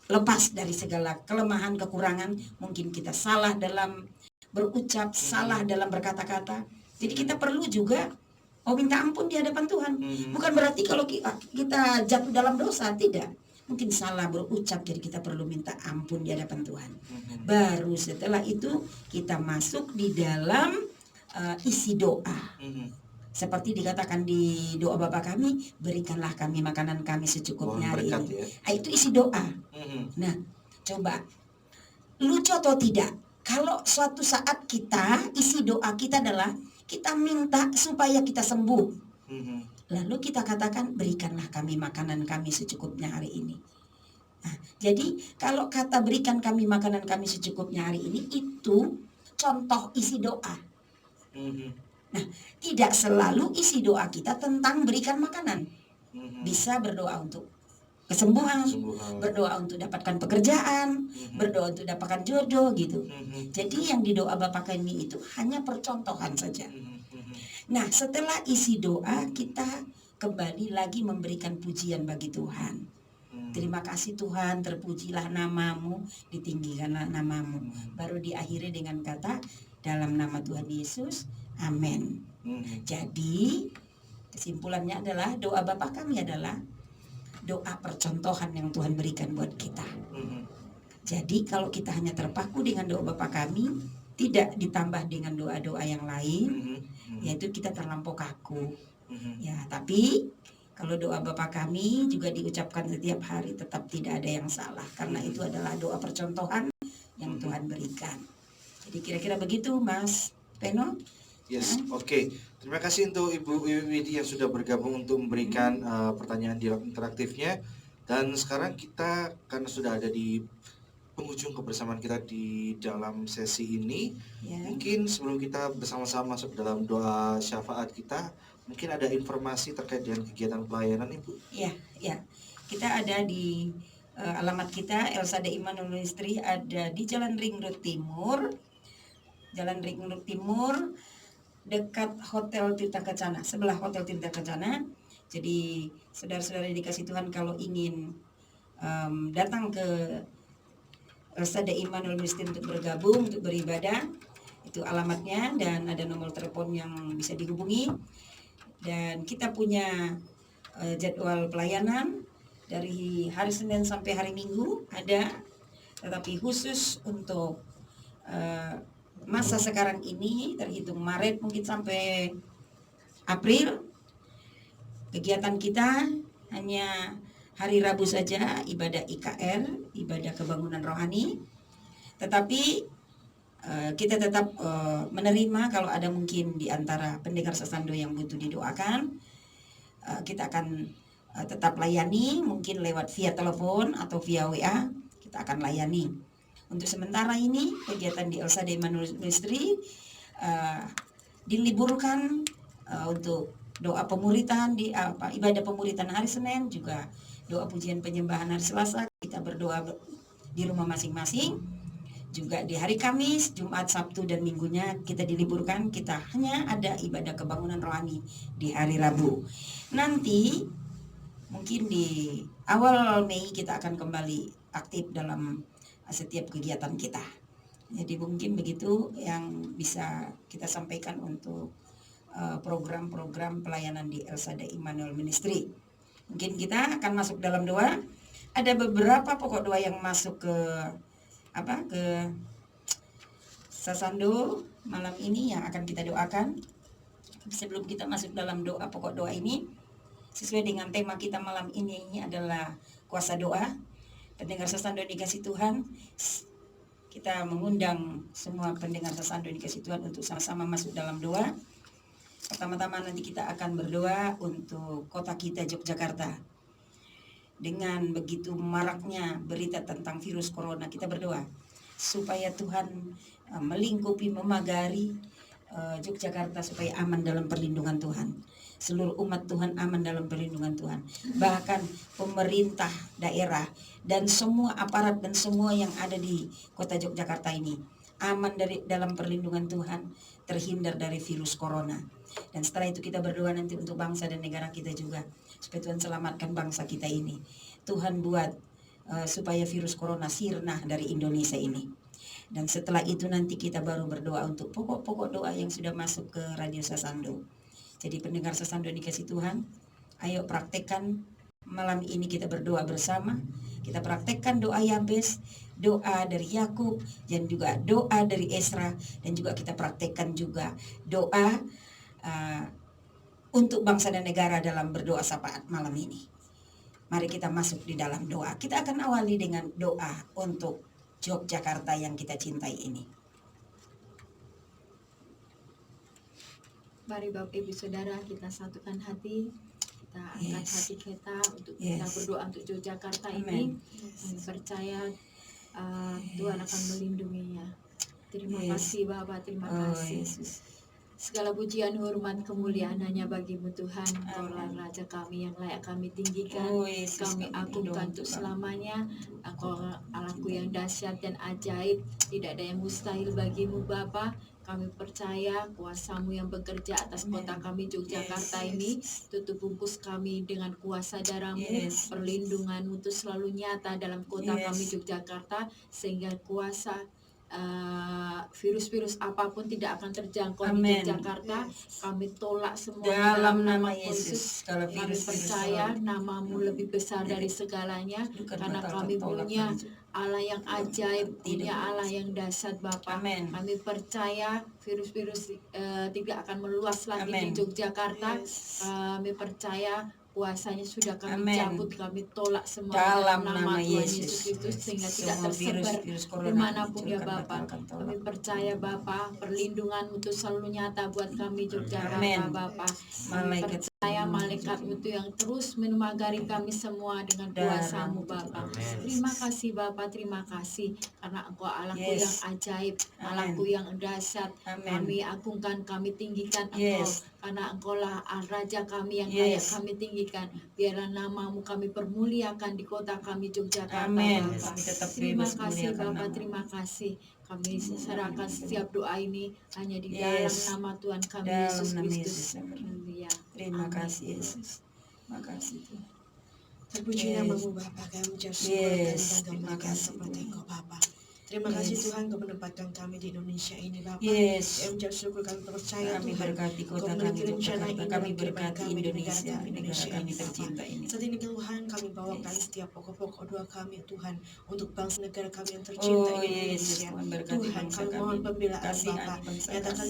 Speaker 3: lepas dari segala kelemahan, kekurangan. Mungkin kita salah dalam berucap, salah dalam berkata-kata. Jadi kita perlu juga minta ampun di hadapan Tuhan. Bukan berarti kalau kita jatuh dalam dosa, tidak. Mungkin salah berucap, jadi kita perlu minta ampun di hadapan Tuhan. Baru setelah itu kita masuk di dalam isi doa. Seperti dikatakan di doa Bapa Kami, berikanlah kami makanan kami secukupnya hari ini. Itu isi doa. Nah, coba lucu atau tidak, kalau suatu saat kita isi doa kita adalah kita minta supaya kita sembuh, lalu kita katakan berikanlah kami makanan kami secukupnya hari ini. Nah, jadi kalau kata berikan kami makanan kami secukupnya hari ini itu contoh isi doa. Nah, tidak selalu isi doa kita tentang berikan makanan. Bisa berdoa untuk kesembuhan, berdoa untuk dapatkan pekerjaan, berdoa untuk dapatkan jodoh, gitu. Jadi yang di doa Bapa Kami itu hanya percontohan saja. Nah, setelah isi doa kita kembali lagi memberikan pujian bagi Tuhan. Terima kasih Tuhan, terpujilah namamu, ditinggikanlah namamu. Baru diakhiri dengan kata dalam nama Tuhan Yesus, amin. Jadi kesimpulannya adalah doa Bapa Kami adalah doa percontohan yang Tuhan berikan buat kita. Jadi kalau kita hanya terpaku dengan doa Bapa Kami, tidak ditambah dengan doa-doa yang lain, yaitu kita terlampau kaku. Ya, tapi kalau doa Bapa Kami juga diucapkan setiap hari, tetap tidak ada yang salah, karena itu adalah doa percontohan yang Tuhan berikan. Jadi kira-kira begitu, Mas Peno.
Speaker 6: Yes, oke. Terima kasih untuk Ibu Widi yang sudah bergabung untuk memberikan pertanyaan dialog interaktifnya. Dan sekarang kita, karena sudah ada di penghujung kebersamaan kita di dalam sesi ini, mungkin sebelum kita bersama-sama masuk dalam doa syafaat kita, mungkin ada informasi terkait dengan kegiatan pelayanan, Ibu?
Speaker 3: Ya. Kita ada di alamat kita Elsa de Immanuel Ministry, ada di Jalan Ring Road Timur. Jalan Ring Road Timur, dekat Hotel Tirta Kencana, sebelah Hotel Tirta Kencana. Jadi saudara-saudara dikasih Tuhan, kalau ingin datang ke Elsa de Immanuel Ministry untuk bergabung, untuk beribadah, itu alamatnya, dan ada nomor telepon yang bisa dihubungi. Dan kita punya jadwal pelayanan dari hari Senin sampai hari Minggu ada, tetapi khusus untuk masa sekarang ini, terhitung Maret mungkin sampai April, kegiatan kita hanya hari Rabu saja, ibadah IKR, ibadah kebangunan rohani. Tetapi kita tetap menerima kalau ada mungkin di antara pendengar Sasando yang butuh didoakan. Kita akan tetap layani, mungkin lewat via telepon atau via WA, kita akan layani. Untuk sementara ini kegiatan di Elsa de Immanuel Ministry diliburkan untuk doa pemuritan ibadah pemuritan hari Senin, juga doa pujian penyembahan hari Selasa. Kita berdoa di rumah masing-masing. Juga di hari Kamis, Jumat, Sabtu, dan Minggunya kita diliburkan. Kita hanya ada ibadah kebangunan rohani di hari Rabu. Nanti mungkin di awal Mei kita akan kembali aktif dalam setiap kegiatan kita. Jadi mungkin begitu yang bisa kita sampaikan untuk program-program pelayanan di Elsa de Immanuel Ministry. Mungkin kita akan masuk dalam doa. Ada beberapa pokok doa yang masuk ke Sasando malam ini yang akan kita doakan. Sebelum kita masuk dalam doa, pokok doa ini sesuai dengan tema kita malam ini adalah kuasa doa. Pendengar Sasando dikasih Tuhan, kita mengundang semua pendengar Sasando dikasih Tuhan untuk sama-sama masuk dalam doa. Pertama-tama nanti kita akan berdoa untuk kota kita Yogyakarta. Dengan begitu maraknya berita tentang virus corona, kita berdoa supaya Tuhan melingkupi, memagari Yogyakarta supaya aman dalam perlindungan Tuhan. Seluruh umat Tuhan aman dalam perlindungan Tuhan. Bahkan pemerintah daerah dan semua aparat dan semua yang ada di kota Yogyakarta ini aman dalam perlindungan Tuhan, terhindar dari virus corona. Dan setelah itu kita berdoa nanti untuk bangsa dan negara kita juga, supaya Tuhan selamatkan bangsa kita ini. Tuhan buat supaya virus corona sirna dari Indonesia ini. Dan setelah itu nanti kita baru berdoa untuk pokok-pokok doa yang sudah masuk ke Radio Sasando. Jadi pendengar Sasando dikasih Tuhan, ayo praktekkan malam ini, kita berdoa bersama. Kita praktekkan doa Yabes, doa dari Yakub, dan juga doa dari Esra, dan juga kita praktekkan juga doa untuk bangsa dan negara dalam berdoa syafaat malam ini. Mari kita masuk di dalam doa. Kita akan awali dengan doa untuk Yogyakarta yang kita cintai ini.
Speaker 7: Mari Bapak Ibu Saudara, kita satukan hati, kita angkat hati kita untuk kita berdoa untuk Yogyakarta ini. Kami percaya Tuhan akan melindunginya. Terima kasih Bapak, terima kasih. Segala pujian, hormat, kemuliaan hanya bagimu Tuhan. Kaulah Raja kami yang layak kami tinggikan. Kami agungkan untuk selamanya. Engkau Allahku yang dahsyat dan ajaib. Tidak ada yang mustahil bagimu Bapa. Kami percaya kuasamu yang bekerja atas kota kami Yogyakarta ini. Tutup bungkus kami dengan kuasa darahmu. Perlindunganmu itu selalu nyata dalam kota kami Yogyakarta, sehingga kuasa virus-virus apapun tidak akan terjangkau di Yogyakarta. Kami tolak semua
Speaker 3: dalam nama Yesus. Kalau
Speaker 7: kami percaya namamu lebih besar dari segalanya, karena kami punya Allah yang ajaib, punya Allah yang dahsyat Bapa. Kami percaya virus-virus tidak akan meluas lagi di Yogyakarta. Kami percaya kuasanya sudah kami cabut, kami tolak semua dalam nama Tuhan Yesus Kristus, sehingga tidak tersebar dimanapun ya Bapa. Kami percaya Bapa, perlindungan-Mu itu selalu nyata buat kami Yogyakarta Bapa. Kami percaya malaikat-Mu itu yang terus memagari kami semua dengan kuasa-Mu Bapa. Terima kasih Bapa, terima kasih karena Engkau Allahku yang ajaib, Allahku yang dahsyat. Kami agungkan, kami tinggikan Engkau, karena Engkaulah Raja kami yang layak kami tinggikan. Biarlah namamu kami permuliakan di kota kami Yogyakarta Bapa. Terima kasih Bapa, terima kasih. Kami serahkan setiap doa ini hanya di dalam nama Tuhan kami Yesus Kristus.
Speaker 3: Terima kasih Yesus. Terima kasih Tuhan.
Speaker 5: Terpuji namamu Bapa, kami mengucap syukur dan bangga seperti Engkau Bapa. Terima kasih Tuhan, Kau menempatkan kami di Indonesia ini Bapa. Kami mengucap syukur, kami percaya
Speaker 3: Kami
Speaker 5: Tuhan,
Speaker 3: berkati kota
Speaker 5: Kau
Speaker 3: kami
Speaker 5: memiliki rencana
Speaker 3: Yogyakarta,
Speaker 5: ini
Speaker 3: kami
Speaker 5: dalam
Speaker 3: berkati
Speaker 5: kehidupan kami,
Speaker 3: Indonesia, negara
Speaker 5: Indonesia
Speaker 3: kami
Speaker 5: ini Bapa.
Speaker 3: tercinta ini.
Speaker 5: Saat ini Tuhan, kami bawakan setiap pokok-pokok doa kami Tuhan untuk bangsa negara kami yang tercinta Indonesia. Tuhan, kami mohon pembelaan Bapa, nyatakan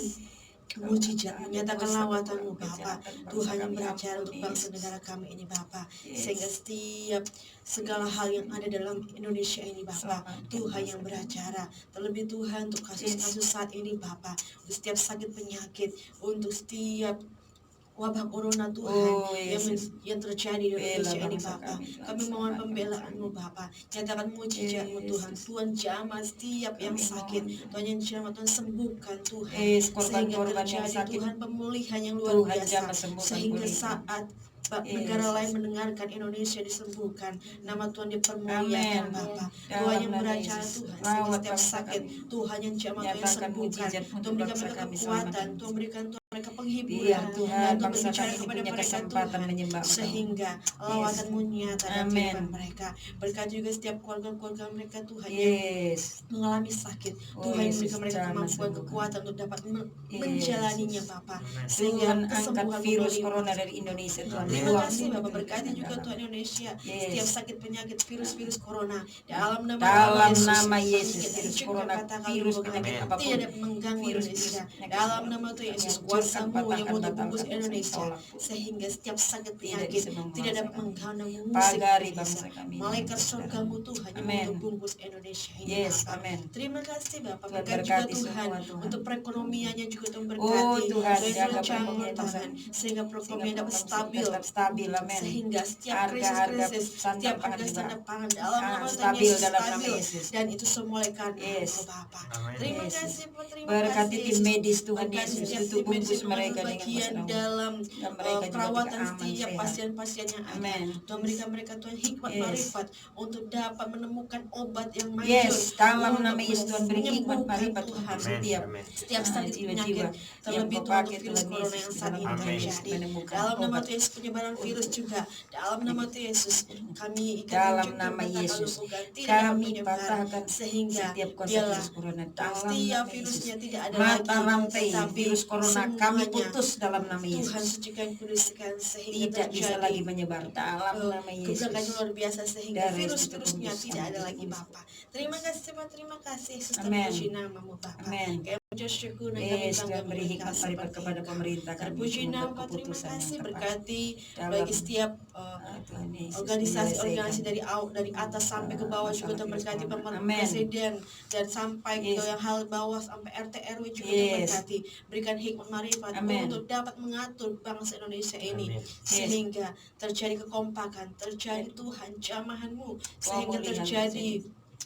Speaker 5: mujizat, menyatakan lawatan-Mu Bapa, Tuhan yang beracara untuk bangsa negara kami ini Bapa, sehingga setiap segala hal yang ada dalam Indonesia ini Bapa, Tuhan yang beracara. Terlebih Tuhan untuk kasus-kasus saat ini Bapa, untuk setiap sakit penyakit, untuk setiap wabah corona Tuhan
Speaker 3: Oh, Yesus.
Speaker 5: yang terjadi di Indonesia
Speaker 3: Bela
Speaker 5: ini
Speaker 3: bangsa
Speaker 5: Bapa.
Speaker 3: kami, Tuhan.
Speaker 5: Kami mohon
Speaker 3: Selamatkan
Speaker 5: pembelaanmu
Speaker 3: kami.
Speaker 5: Bapa. Nyatakan mujizatmu Tuhan.
Speaker 3: Yesus.
Speaker 5: Tuhan jamah setiap yang
Speaker 3: Kami
Speaker 5: sakit.
Speaker 3: mohon,
Speaker 5: Tuhan yang jamah Tuhan sembuhkan Tuhan.
Speaker 3: Yes,
Speaker 5: Sehingga
Speaker 3: korban-korban yang
Speaker 5: terjadi
Speaker 3: sakit,
Speaker 5: Tuhan pemulihan yang luar
Speaker 3: Tuhan
Speaker 5: biasa.
Speaker 3: jamah sembuhkan,
Speaker 5: Sehingga
Speaker 3: pulihkan.
Speaker 5: saat
Speaker 3: Yes.
Speaker 5: negara lain mendengarkan Indonesia disembuhkan, nama Tuhan dipermuliakan
Speaker 3: Amin.
Speaker 5: Bapa.
Speaker 3: Dalam
Speaker 5: Tuhan yang
Speaker 3: nama
Speaker 5: berbicara
Speaker 3: Yesus.
Speaker 5: Tuhan sehingga
Speaker 3: Rawat
Speaker 5: setiap
Speaker 3: bangsa
Speaker 5: sakit
Speaker 3: kami.
Speaker 5: Tuhan yang jamah Tuhan yang
Speaker 3: Nyatakan
Speaker 5: sembuhkan.
Speaker 3: mujizat
Speaker 5: Tuhan
Speaker 3: untuk
Speaker 5: berikan
Speaker 3: bangsa
Speaker 5: mereka
Speaker 3: kami,
Speaker 5: kekuatan.
Speaker 3: selamatkan.
Speaker 5: Tuhan berikan Tuhan mereka
Speaker 3: Biar
Speaker 5: penghiburan
Speaker 3: Tuhan
Speaker 5: dan Tuhan
Speaker 3: bangsa
Speaker 5: berbicara
Speaker 3: kami ini
Speaker 5: kepada
Speaker 3: punya
Speaker 5: mereka
Speaker 3: kesempatan
Speaker 5: Tuhan
Speaker 3: menyembah Engkau.
Speaker 5: sehingga lawatanmu nyata dalam
Speaker 3: Amin.
Speaker 5: kehidupan mereka. Berkati juga setiap keluarga-keluarga mereka Tuhan yang
Speaker 3: Yes.
Speaker 5: mengalami sakit.
Speaker 3: Oh,
Speaker 5: Tuhan
Speaker 3: Yesus,
Speaker 5: memberikan mereka
Speaker 3: jamah
Speaker 5: kemampuan
Speaker 3: sembuhkan.
Speaker 5: kekuatan untuk dapat
Speaker 3: Yesus.
Speaker 5: menjalaninya Bapa.
Speaker 3: Tuhan
Speaker 5: Sehingga
Speaker 3: angkat
Speaker 5: kesembuhan
Speaker 3: virus
Speaker 5: berlimpah.
Speaker 3: corona dari Indonesia, Tuhan.
Speaker 5: Terima
Speaker 3: Buang
Speaker 5: kasih
Speaker 3: dulu
Speaker 5: Bapak,
Speaker 3: Tuhan,
Speaker 5: berkati
Speaker 3: dalam.
Speaker 5: juga Tuhan Indonesia.
Speaker 3: Yes.
Speaker 5: Setiap sakit penyakit virus-virus corona dalam nama
Speaker 3: Dalam
Speaker 5: Yesus,
Speaker 3: nama
Speaker 5: kami
Speaker 3: Yesus,
Speaker 5: kita
Speaker 3: virus
Speaker 5: hancurkan,
Speaker 3: corona,
Speaker 5: patahkan,
Speaker 3: virus
Speaker 5: lupakan.
Speaker 3: penyakit apapun,
Speaker 5: Tidak dapat mengganggu
Speaker 3: virus
Speaker 5: Indonesia.
Speaker 3: penyakit
Speaker 5: Dalam
Speaker 3: corona,
Speaker 5: nama Tuhan Yesus,
Speaker 3: kami
Speaker 5: kuasamu
Speaker 3: hancurkan,
Speaker 5: yang mau
Speaker 3: patahkan,
Speaker 5: dibungkus
Speaker 3: batalkan,
Speaker 5: Indonesia,
Speaker 3: tolak.
Speaker 5: sehingga setiap sakit
Speaker 3: Tidak
Speaker 5: penyakit
Speaker 3: bisa menguasai
Speaker 5: tidak dapat
Speaker 3: kami.
Speaker 5: mengganggu musik
Speaker 3: Pagari
Speaker 5: Indonesia.
Speaker 3: bangsa kami.
Speaker 5: Malaikat surgamu Tuhan yang
Speaker 3: Amin.
Speaker 5: mau bungkus Indonesia ini
Speaker 3: Yes,
Speaker 5: Bapak.
Speaker 3: amin.
Speaker 5: Terima kasih Bapak,
Speaker 3: Tuhan
Speaker 5: berkati juga
Speaker 3: berkati
Speaker 5: Tuhan
Speaker 3: semua, Tuhan.
Speaker 5: untuk perekonomiannya juga Tuhan
Speaker 3: Oh,
Speaker 5: berkati.
Speaker 3: Tuhan,
Speaker 5: Tuhan
Speaker 3: jaga
Speaker 5: rancang
Speaker 3: perekonomian bangsa
Speaker 5: Tuhan,
Speaker 3: ini.
Speaker 5: sehingga perekonomian dapat
Speaker 3: Sehingga
Speaker 5: stabil.
Speaker 3: tetap stabil, amin.
Speaker 5: Sehingga setiap
Speaker 3: Harga-harga
Speaker 5: krisis-krisis,
Speaker 3: sandang
Speaker 5: setiap
Speaker 3: pangan
Speaker 5: harga
Speaker 3: juga
Speaker 5: standar pangan dalam nama Tuhan
Speaker 3: stabil
Speaker 5: Yesus
Speaker 3: dalam nama
Speaker 5: stabil.
Speaker 3: Yesus.
Speaker 5: Dan itu semua oleh karena
Speaker 3: Yes.
Speaker 5: Engkau Bapa.
Speaker 2: Amin.
Speaker 5: Terima
Speaker 3: Yesus.
Speaker 5: kasih Pak, terima
Speaker 3: Berkati
Speaker 5: kasih
Speaker 3: tim medis Tuhan
Speaker 5: Berkati
Speaker 3: Yesus,
Speaker 5: setiap
Speaker 3: tutup
Speaker 5: tim medis
Speaker 3: bungkus
Speaker 5: yang
Speaker 3: mereka
Speaker 5: mengambil
Speaker 3: dengan
Speaker 5: bagian
Speaker 3: kuasa
Speaker 5: dalam
Speaker 3: dan mereka juga
Speaker 5: perawatan
Speaker 3: tidak aman,
Speaker 5: setiap
Speaker 3: sehat.
Speaker 5: pasien-pasien yang ada.
Speaker 3: Amin.
Speaker 5: Tuhan berikan mereka Tuhan hikmat
Speaker 3: Yes.
Speaker 5: marifat untuk dapat menemukan obat yang manjur.
Speaker 3: Yes, dalam
Speaker 5: untuk
Speaker 3: nama Yesus Tuhan beri hikmat
Speaker 5: menyembuhkan
Speaker 3: marifat
Speaker 5: Tuhan.
Speaker 3: untuk
Speaker 2: Amin.
Speaker 3: setiap
Speaker 2: Amin.
Speaker 5: Setiap sakit
Speaker 3: jiwa-jiwa
Speaker 5: penyakit terlebih
Speaker 3: yang
Speaker 5: Tuhan
Speaker 3: pakai
Speaker 5: untuk virus
Speaker 3: Tuhan
Speaker 5: corona
Speaker 3: Yesus
Speaker 5: yang
Speaker 3: di
Speaker 5: saat
Speaker 3: dalam
Speaker 5: ini
Speaker 2: Amin.
Speaker 5: terjadi.
Speaker 3: menemukan
Speaker 5: Dalam nama
Speaker 3: obat.
Speaker 5: Tuhan Yesus penyebaran virus juga. Dalam nama Tuhan Yesus kami
Speaker 3: Dalam
Speaker 5: ikatkan
Speaker 3: nama Yesus
Speaker 5: tidak dapat
Speaker 3: kami
Speaker 5: menyebar
Speaker 3: patahkan
Speaker 5: sehingga
Speaker 3: setiap kuasa
Speaker 5: biarlah
Speaker 3: virus corona dalam
Speaker 5: setiap
Speaker 3: nama
Speaker 5: virusnya
Speaker 3: Yesus.
Speaker 5: tidak ada
Speaker 3: Mata
Speaker 5: lagi,
Speaker 3: rantai
Speaker 5: tetapi
Speaker 3: virus corona kami
Speaker 5: semuanya
Speaker 3: putus dalam nama
Speaker 5: Tuhan
Speaker 3: Yesus.
Speaker 5: sucikan kuduskan sehingga
Speaker 3: Tidak bisa lagi
Speaker 5: terjadi
Speaker 3: menyebar dalam nama Yesus.
Speaker 5: gebrakan luar biasa sehingga
Speaker 3: Darah
Speaker 5: virus-virusnya
Speaker 3: Yesus
Speaker 5: tidak ada
Speaker 3: ditebus.
Speaker 5: lagi Bapa. Terima kasih Pak, terima kasih Yesus,
Speaker 3: Amin.
Speaker 5: terpuji namamu Bapa.
Speaker 3: Amin.
Speaker 5: Kami puji syukur dan kami
Speaker 3: Yes,
Speaker 5: bangga
Speaker 3: Tuhan beri hikmat
Speaker 5: berkata
Speaker 3: marifat
Speaker 5: seperti
Speaker 3: kepada
Speaker 5: Engkau.
Speaker 3: pemerintah kami
Speaker 5: Terpuji
Speaker 3: untuk
Speaker 5: nama
Speaker 3: membuat
Speaker 5: Pak, terima
Speaker 3: keputusan
Speaker 5: kasih
Speaker 3: yang tepat.
Speaker 5: berkati
Speaker 3: Dalam-
Speaker 5: bagi setiap
Speaker 3: Tuhan Yesus
Speaker 5: organisasi-organisasi
Speaker 3: menyelesaikan.
Speaker 5: dari atas sampai ke bawah juga Tuhan
Speaker 3: Masalah
Speaker 5: berkati
Speaker 3: virus corona.
Speaker 5: pemerintah
Speaker 3: Amin.
Speaker 5: presiden dan sampai ke
Speaker 3: Yes.
Speaker 5: yang hal bawah sampai RT RW juga
Speaker 3: Yes.
Speaker 5: Tuhan berkati, berikan hikmat marifat
Speaker 3: Amin.
Speaker 5: untuk dapat mengatur bangsa Indonesia ini
Speaker 2: Amin.
Speaker 5: sehingga terjadi kekompakan, terjadi Tuhan jamahanmu sehingga
Speaker 3: Pemulihan
Speaker 5: terjadi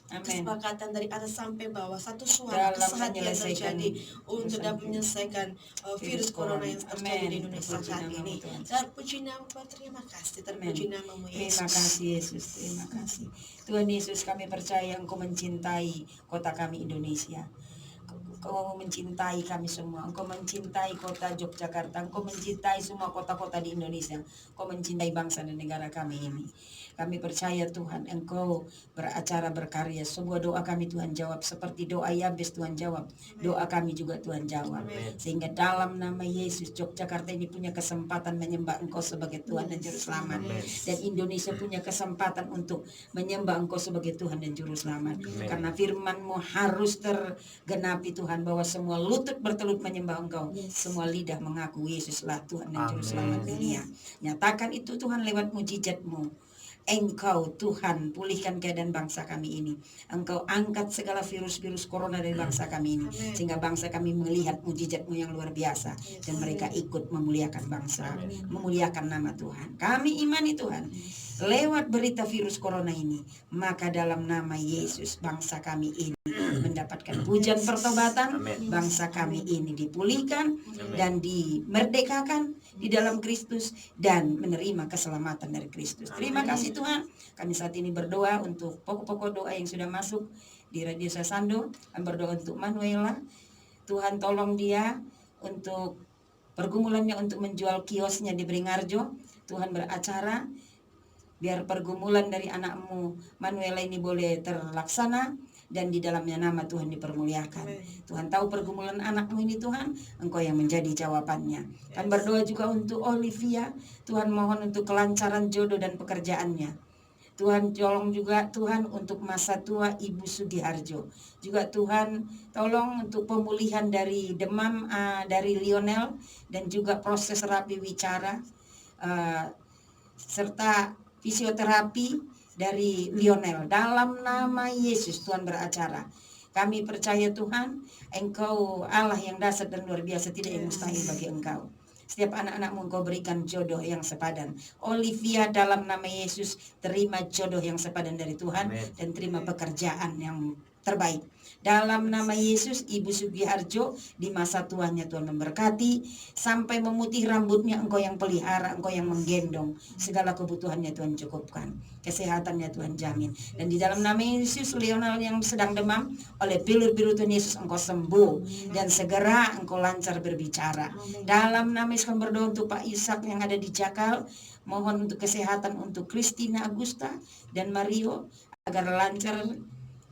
Speaker 3: Amin.
Speaker 5: kesepakatan dari atas sampai bawah, satu suara
Speaker 3: Dalam
Speaker 5: kesehatian
Speaker 3: menyelesaikan
Speaker 5: terjadi untuk dapat
Speaker 3: urusan
Speaker 5: menyelesaikan virus corona yang terjadi
Speaker 3: Amin.
Speaker 5: di Indonesia
Speaker 3: Terpuji
Speaker 5: saat
Speaker 3: namamu,
Speaker 5: ini.
Speaker 3: Tuhan.
Speaker 5: Terpuji nama, terima kasih, terpuji namamu Yesus.
Speaker 3: Terima kasih Yesus, terima kasih. Tuhan Yesus, kami percaya Engkau mencintai kota kami Indonesia. Engkau mencintai kami semua. Engkau mencintai kota Yogyakarta. Engkau mencintai semua kota-kota di Indonesia. Engkau mencintai bangsa dan negara kami ini. Kami percaya Tuhan, Engkau beracara berkarya. Semua doa kami Tuhan jawab. Seperti doa Yabes Tuhan jawab. Doa kami juga Tuhan jawab. Sehingga dalam nama Yesus, Yogyakarta ini punya kesempatan menyembah Engkau sebagai Tuhan dan Juru Selamat. Dan Indonesia punya kesempatan untuk menyembah Engkau sebagai Tuhan dan Juru Selamat. Karena firman-Mu harus tergenapi Tuhan, bahwa semua lutut bertelut menyembah Engkau. Semua lidah mengaku Yesuslah Tuhan dan Juru Selamat dunia. Nyatakan itu Tuhan lewat mujizat-Mu. Engkau Tuhan pulihkan keadaan bangsa kami ini. Engkau angkat segala virus-virus corona dari bangsa kami ini. Sehingga bangsa kami melihat mujizat-Mu yang luar biasa. Dan mereka ikut memuliakan bangsa. Memuliakan nama Tuhan. Kami imani Tuhan. Lewat berita virus corona ini. Maka dalam nama Yesus bangsa kami ini mendapatkan pujian pertobatan.
Speaker 2: Amin.
Speaker 3: Bangsa kami ini dipulihkan dan dimerdekakan di dalam Kristus dan menerima keselamatan dari Kristus. Terima kasih Tuhan. Kami saat ini berdoa untuk pokok-pokok doa yang sudah masuk di Radio Sasando. Kami berdoa untuk Manuela. Tuhan tolong dia untuk pergumulannya untuk menjual kiosnya di Beringharjo. Tuhan beracara biar pergumulan dari anakmu Manuela ini boleh terlaksana dan di dalamnya nama Tuhan dipermuliakan. Tuhan tahu pergumulan anakmu ini Tuhan, Engkau yang menjadi jawabannya. Kami berdoa juga untuk Olivia. Tuhan mohon untuk kelancaran jodoh dan pekerjaannya. Tuhan tolong juga Tuhan untuk masa tua Ibu Sugiharjo. Juga Tuhan tolong untuk pemulihan dari demam dari Lionel dan juga proses terapi wicara serta fisioterapi dari Lionel. Dalam nama Yesus Tuhan beracara. Kami percaya Tuhan, Engkau Allah yang dahsyat dan luar biasa, tidak yang mustahil bagi Engkau. Setiap anak-anakmu Engkau berikan jodoh yang sepadan. Olivia dalam nama Yesus terima jodoh yang sepadan dari Tuhan dan terima pekerjaan yang terbaik. Dalam nama Yesus, Ibu Sugiharjo di masa tuanya Tuhan memberkati, sampai memutih rambutnya Engkau yang pelihara, Engkau yang menggendong, segala kebutuhannya Tuhan cukupkan, kesehatannya Tuhan jamin. Dan di dalam nama Yesus, Lionel yang sedang demam, oleh bilur-bilur Tuhan Yesus Engkau sembuh, dan segera Engkau lancar berbicara. Dalam nama Yesus kami berdoa untuk Pak Ishak yang ada di Jakal, mohon untuk kesehatan untuk Christina Agusta dan Mario, agar lancar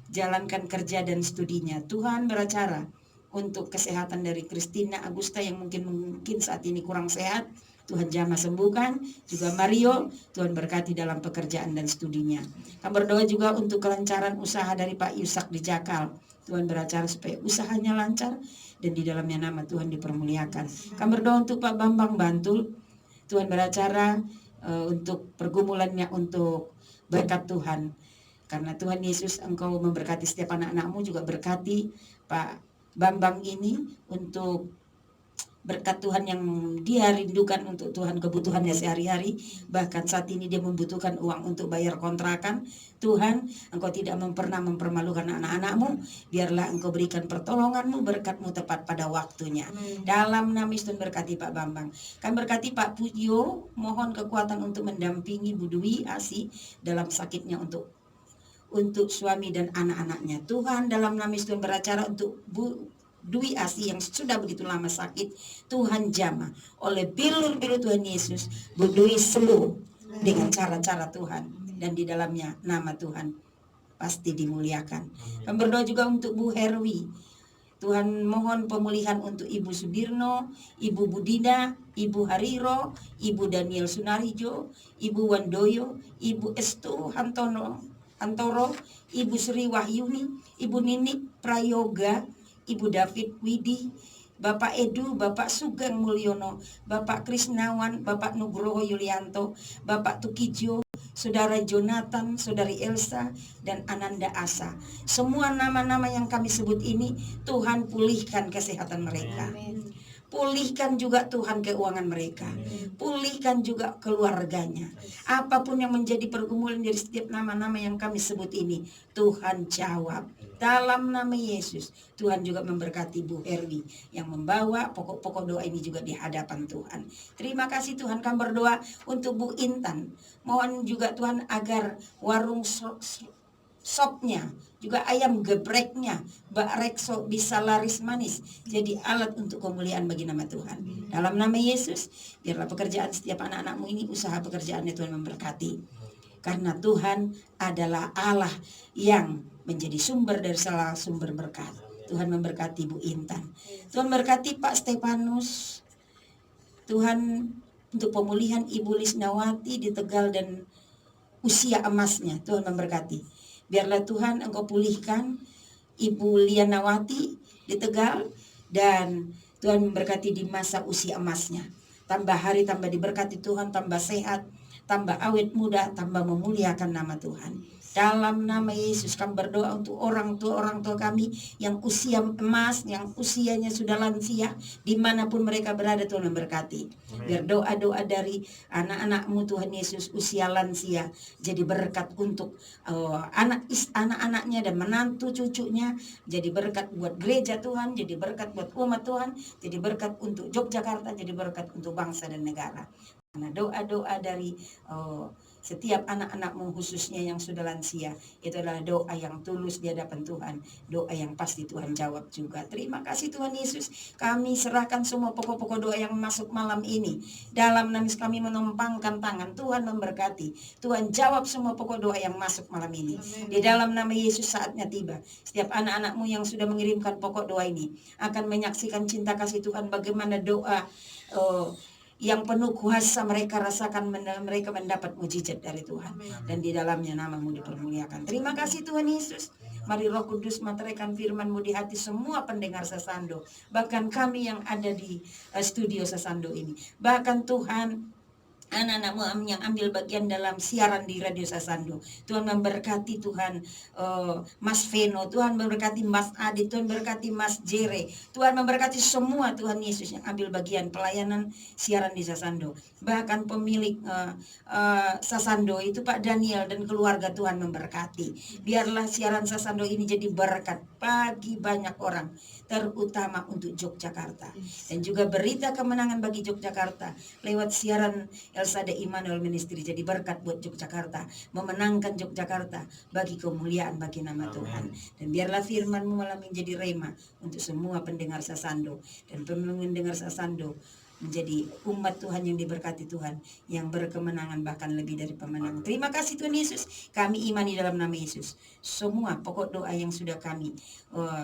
Speaker 3: jalankan kerja dan studinya. Tuhan beracara untuk kesehatan dari Christina Agusta yang mungkin saat ini kurang sehat. Tuhan jamah sembuhkan. Juga Mario, Tuhan berkati dalam pekerjaan dan studinya. Kami berdoa juga untuk kelancaran usaha dari Pak Yusak di Jakal. Tuhan beracara supaya usahanya lancar dan di dalamnya nama Tuhan dipermuliakan. Kami berdoa untuk Pak Bambang Bantul. Tuhan beracara untuk pergumulannya, untuk berkat Tuhan. Karena Tuhan Yesus Engkau memberkati setiap anak-anakmu, juga berkati Pak Bambang ini untuk berkat Tuhan yang dia rindukan untuk Tuhan, kebutuhannya sehari-hari. Bahkan saat ini dia membutuhkan uang untuk bayar kontrakan. Tuhan, Engkau tidak pernah mempermalukan anak-anakmu. Biarlah Engkau berikan pertolonganmu, berkatmu tepat pada waktunya. Dalam nama Yesus berkati Pak Bambang. Kami berkati Pak Putyo, mohon kekuatan untuk mendampingi Bu Dwi Asi dalam sakitnya untuk suami dan anak-anaknya. Tuhan, dalam nama Yesus beracara untuk Bu Dwi Asi yang sudah begitu lama sakit. Tuhan jamah oleh bilur-bilur Tuhan Yesus, Bu Dwi sembuh dengan cara-cara Tuhan, dan di dalamnya nama Tuhan pasti dimuliakan. Kami berdoa juga untuk Bu Herwi. Tuhan mohon pemulihan untuk Ibu Sudirno, Ibu Budina, Ibu Hariro, Ibu Daniel Sunarijo, Ibu Wandoyo, Ibu Estu Antoro, Ibu Sri Wahyuni, Ibu Nini Prayoga, Ibu David Widi, Bapak Edu, Bapak Sugeng Mulyono, Bapak Krisnawan, Bapak Nugroho Yulianto, Bapak Tukijo, Saudara Jonathan, Saudari Elsa, dan Ananda Asa. Semua nama-nama yang kami sebut ini, Tuhan pulihkan kesehatan mereka. Pulihkan juga Tuhan keuangan mereka. Pulihkan juga keluarganya. Apapun yang menjadi pergumulan dari setiap nama-nama yang kami sebut ini, Tuhan jawab. Dalam nama Yesus, Tuhan juga memberkati Bu Herwi yang membawa pokok-pokok doa ini juga di hadapan Tuhan. Terima kasih Tuhan. Kami berdoa untuk Bu Intan. Mohon juga Tuhan agar warung sopnya, juga ayam gebreknya, Mbak Rekso bisa laris manis, jadi alat untuk kemuliaan bagi nama Tuhan. Dalam nama Yesus, biarlah pekerjaan setiap anak-anakmu ini, usaha pekerjaannya Tuhan memberkati. Karena Tuhan adalah Allah yang menjadi sumber dari segala sumber berkat. Tuhan memberkati Bu Intan. Tuhan berkati Pak Stefanus. Tuhan untuk pemulihan Ibu Lisnawati di Tegal dan usia emasnya, Tuhan memberkati. Biarlah Tuhan Engkau pulihkan Ibu Lianawati di Tegal, dan Tuhan memberkati di masa usia emasnya. Tambah hari tambah diberkati Tuhan, tambah sehat, tambah awet muda, tambah memuliakan nama Tuhan. Dalam nama Yesus kami berdoa untuk orang tua kami yang usia emas, yang usianya sudah lansia, dimanapun mereka berada Tuhan memberkati. Biar doa-doa dari anak-anakmu Tuhan Yesus usia lansia jadi berkat untuk anak-anaknya dan menantu cucunya, jadi berkat buat gereja Tuhan, jadi berkat buat umat Tuhan, jadi berkat untuk Yogyakarta, jadi berkat untuk bangsa dan negara. Karena doa-doa dari setiap anak-anakmu khususnya yang sudah lansia, itu adalah doa yang tulus di hadapan Tuhan, doa yang pasti Tuhan jawab juga. Terima kasih Tuhan Yesus, kami serahkan semua pokok-pokok doa yang masuk malam ini. Dalam nama kami menumpangkan tangan, Tuhan memberkati, Tuhan jawab semua pokok doa yang masuk malam ini. Di dalam nama Yesus saatnya tiba, setiap anak-anakmu yang sudah mengirimkan pokok doa ini akan menyaksikan cinta kasih Tuhan, bagaimana doa yang penuh kuasa mereka rasakan, mereka mendapat mujizat dari Tuhan. Dan di dalamnya namamu dipermuliakan. Terima kasih Tuhan Yesus. Mari Roh Kudus materaikan firman-Mu di hati semua pendengar Sasando, bahkan kami yang ada di studio Sasando ini. Bahkan Tuhan, anak-anakmu yang ambil bagian dalam siaran di Radio Sasando. Tuhan memberkati, Tuhan Mas Veno, Tuhan memberkati Mas Adi, Tuhan memberkati Mas Jere, Tuhan memberkati semua Tuhan Yesus yang ambil bagian pelayanan siaran di Sasando. Bahkan pemilik Sasando itu Pak Daniel dan keluarga, Tuhan memberkati. Biarlah siaran Sasando ini jadi berkat bagi banyak orang, terutama untuk Yogyakarta. Dan juga berita kemenangan bagi Yogyakarta lewat siaran Elsade Immanuel Ministry jadi berkat buat Yogyakarta, memenangkan Yogyakarta bagi kemuliaan bagi nama Tuhan. Dan biarlah firman-Mu malam ini jadi rema untuk semua pendengar Sasando dan pendengar Sasando menjadi umat Tuhan yang diberkati Tuhan, yang berkemenangan bahkan lebih dari pemenang. Terima kasih Tuhan Yesus. Kami imani dalam nama Yesus. Semua pokok doa yang sudah kami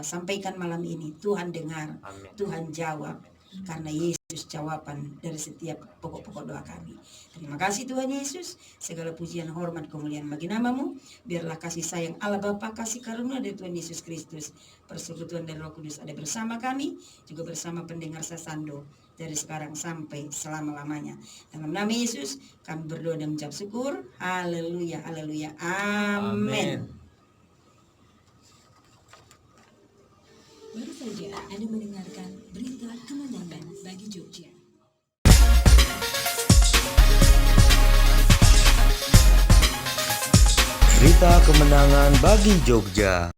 Speaker 3: sampaikan malam ini, Tuhan dengar, Tuhan jawab. Karena Yesus jawaban dari setiap pokok-pokok doa kami. Terima kasih Tuhan Yesus. Segala pujian, hormat, kemuliaan bagi nama-Mu. Biarlah kasih sayang Allah Bapa, kasih karunia dari Tuhan Yesus Kristus, persekutuan dari Roh Kudus ada bersama kami, juga bersama pendengar Sasando dari sekarang sampai selama-lamanya. Dalam nama Yesus kami berdoa dan mengucap syukur. Haleluya, haleluya, amin.
Speaker 8: Baru saja Anda mendengarkan berita kemenangan bagi Jogja.
Speaker 1: Berita kemenangan bagi Jogja.